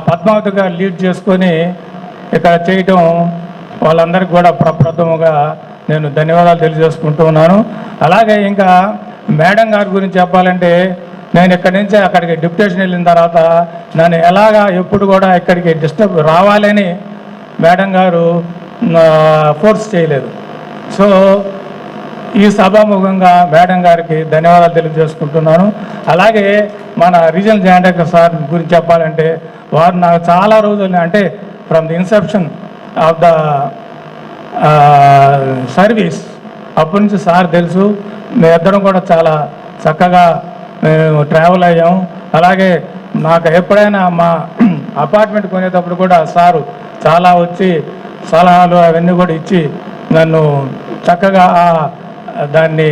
పద్మావతి గారు లీడ్ చేసుకొని ఇక్కడ చేయటం వాళ్ళందరికీ కూడా ప్రప్రథముగా నేను ధన్యవాదాలు తెలియజేసుకుంటూ ఉన్నాను. అలాగే ఇంకా మేడం గారి గురించి చెప్పాలంటే, నేను ఇక్కడి నుంచి అక్కడికి డిప్యుటేషన్ వెళ్ళిన తర్వాత నన్ను ఎలాగా ఎప్పుడు కూడా ఇక్కడికి డిస్టర్బ్ రావాలని మేడం గారు ఫోర్స్ చేయలేదు. సో ఈ సభాముఖంగా మేడం గారికి ధన్యవాదాలు తెలియజేసుకుంటున్నాను. అలాగే మన రీజనల్ జాయింట్ డైరెక్టర్ సార్ గురించి చెప్పాలంటే, వారు నాకు చాలా రోజులు, అంటే from the Inception of the service, అప్పటి నుంచి సార్ తెలుసు. మేమిద్దరం కూడా చాలా చక్కగా మేము ట్రావెల్ అయ్యాం. అలాగే నాకు ఎప్పుడైనా మా అపార్ట్మెంట్ కొనేటప్పుడు కూడా సారు చాలా వచ్చి సలహాలు అవన్నీ కూడా ఇచ్చి నన్ను చక్కగా దాన్ని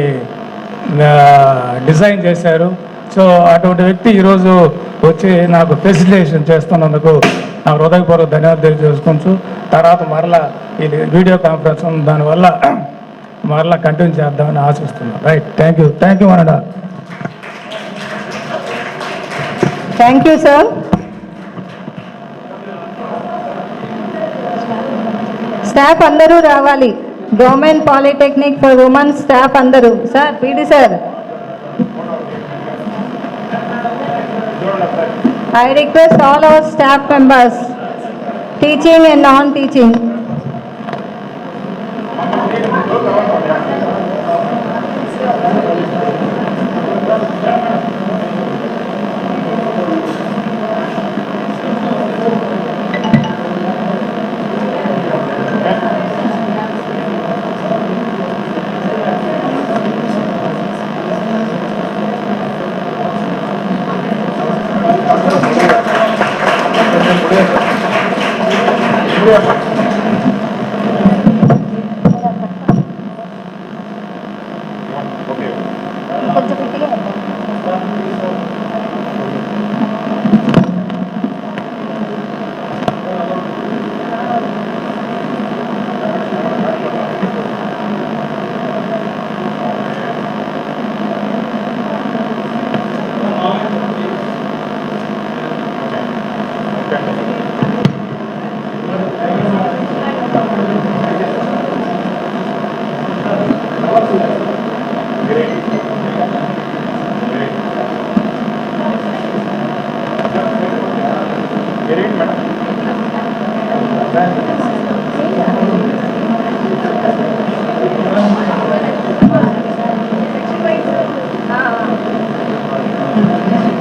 డిజైన్ చేశారు. సో అటువంటి వ్యక్తి ఈరోజు వచ్చి నాకు ఫెసిలిటేషన్ చేస్తున్నందుకు నాకు హృదయపూర్వక ధన్యవాదాలు తెలియజేసుకోవచ్చు. తర్వాత మరలా ఈ వీడియో కాన్ఫరెన్స్ దానివల్ల మరలా కంటిన్యూ చేద్దామని ఆశిస్తున్నాను. రైట్, థ్యాంక్ యూ అనడా. Thank you, sir. Staff andaru ravali. Government Polytechnic for Women staff andaru. Sir, PD sir. I request all our staff members, teaching and non-teaching.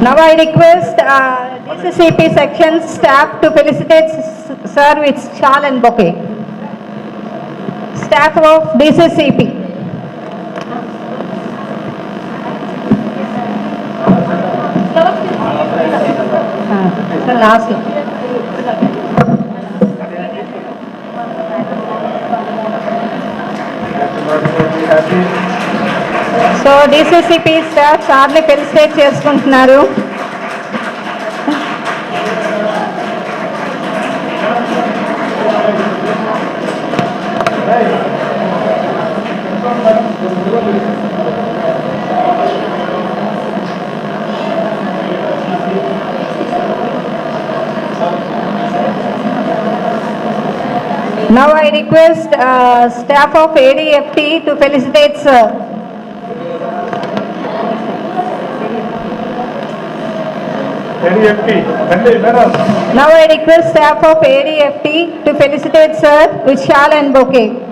Now I request DCCP section staff to felicitate sir with shawl and bouquet. Staff of DCCP. Sir, last. So DCCP staff సార్ని ఫెలిసిటేట్ చేసుకుంటున్నారు. Now I request staff of ADFT to felicitate sir. Now I request staff of ADFT to felicitate sir with shawl and bouquet.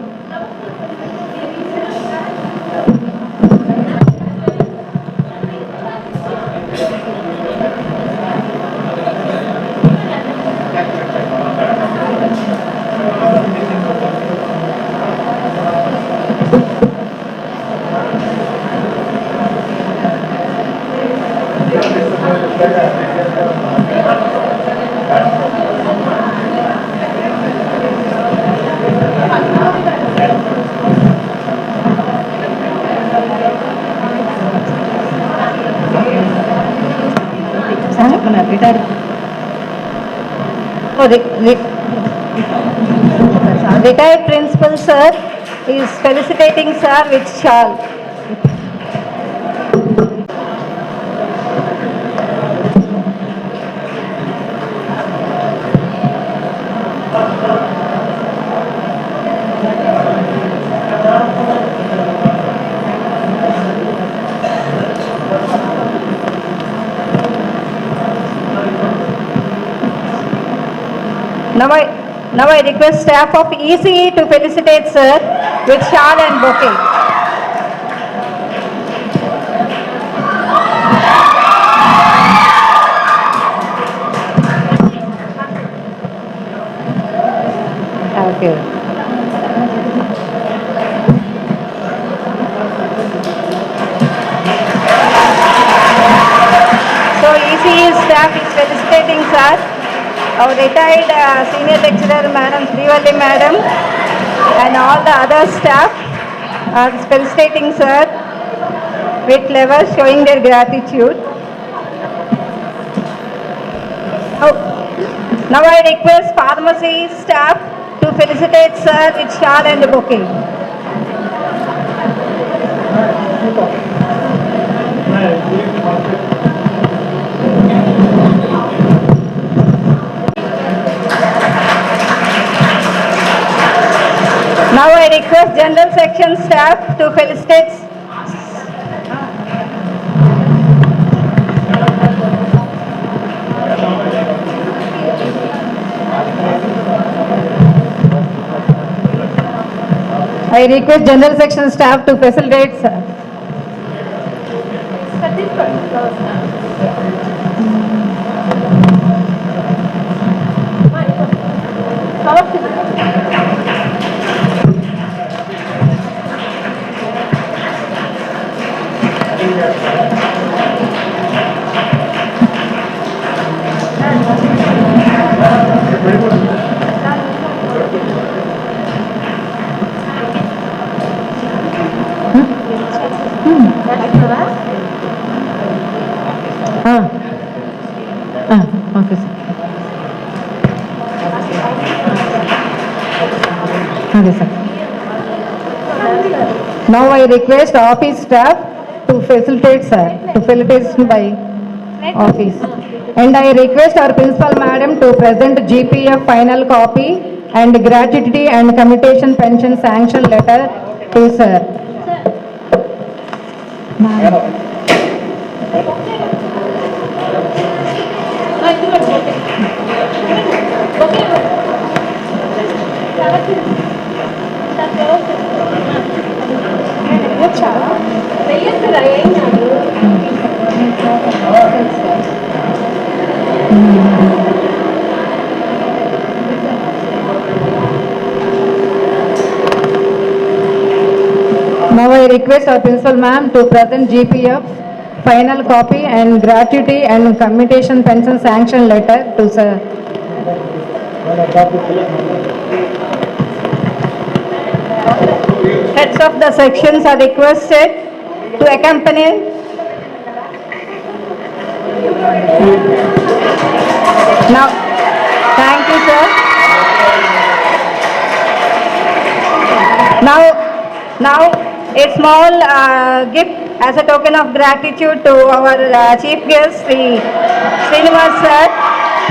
Retired principal sir is felicitating sir with shawl. Now I request staff of ECE to felicitate sir with shawl and bouquet. Okay. So ECE staff is felicitating sir. Our retired senior lecturer Madam Srivalli Madam and all the other staff are felicitating sir with flowers showing their gratitude. Now I request pharmacy staff to felicitate sir with shawl and bouquet. Now I request general section staff to felicitate. I request general section staff to facilitate sir. Okay, sir. Now I request office staff to facilitate, sir, to facilitate by office. And I request our principal madam to present GPF final copy and gratuity and commutation pension sanction letter to sir. Now I request our principal ma'am to present GPF final copy and gratuity and commutation pension sanction letter to sir. Heads of the sections are requested to accompany. Now, thank you, sir. Now a small gift as a token of gratitude to our chief guest, Sri Srinivas sir,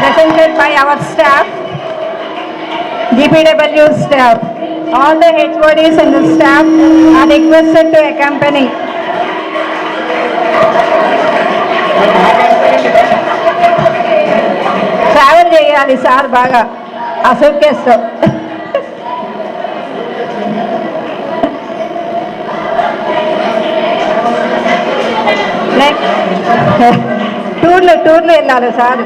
presented by our staff, GPW staff. All the HODs and the staff are requested to accompany. Travel చేయాలి సార్ బాగా ఆ సూట్ కేసుతో. టూర్లు వెళ్ళాలి sir.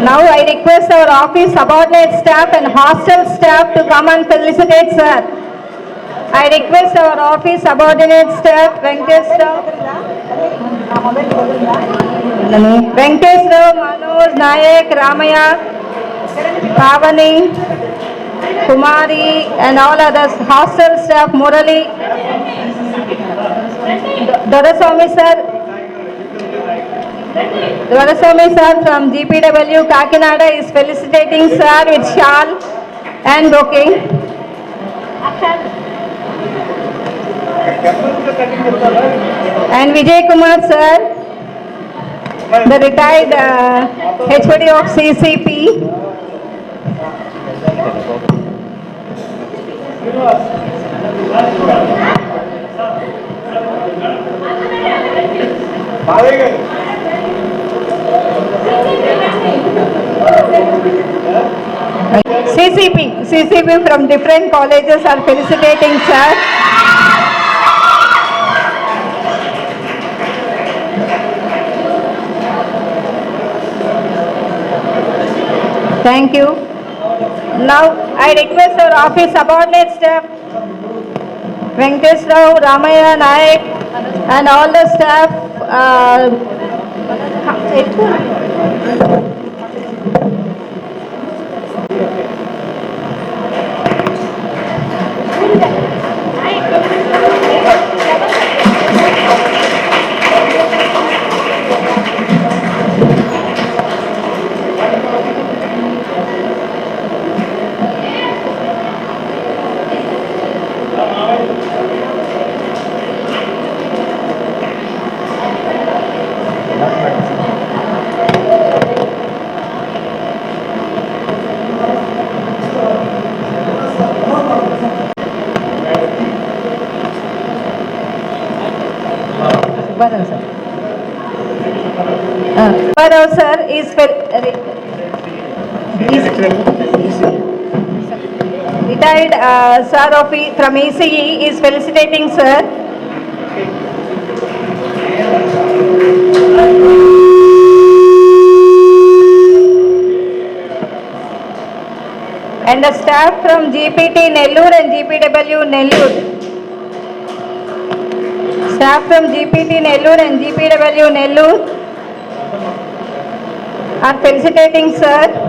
Now I request our office subordinate staff and hostel staff to come and felicitate sir. I request our office subordinate staff, Venkatesh Rao, Manoj, Nayak, Ramaya, Pavani, Kumari and all others, hostel staff, Murali, Doraswamy sir. Doraswamy sir from GPW Kakinada is felicitating sir with shawl and bouquet. And Vijay Kumar sir, the retired HOD of CCP. CCP from different colleges are felicitating sir. Thank you. Now I request our office subordinate staff, Venkatesh Rao, Ramaya, Nayak and all the staff Subbarao sir is retired sir from ECE is felicitating sir. And the staff from GPT Nellore and GPW Nellore. Staff from GPT Nellore and GPW Nellore are felicitating sir.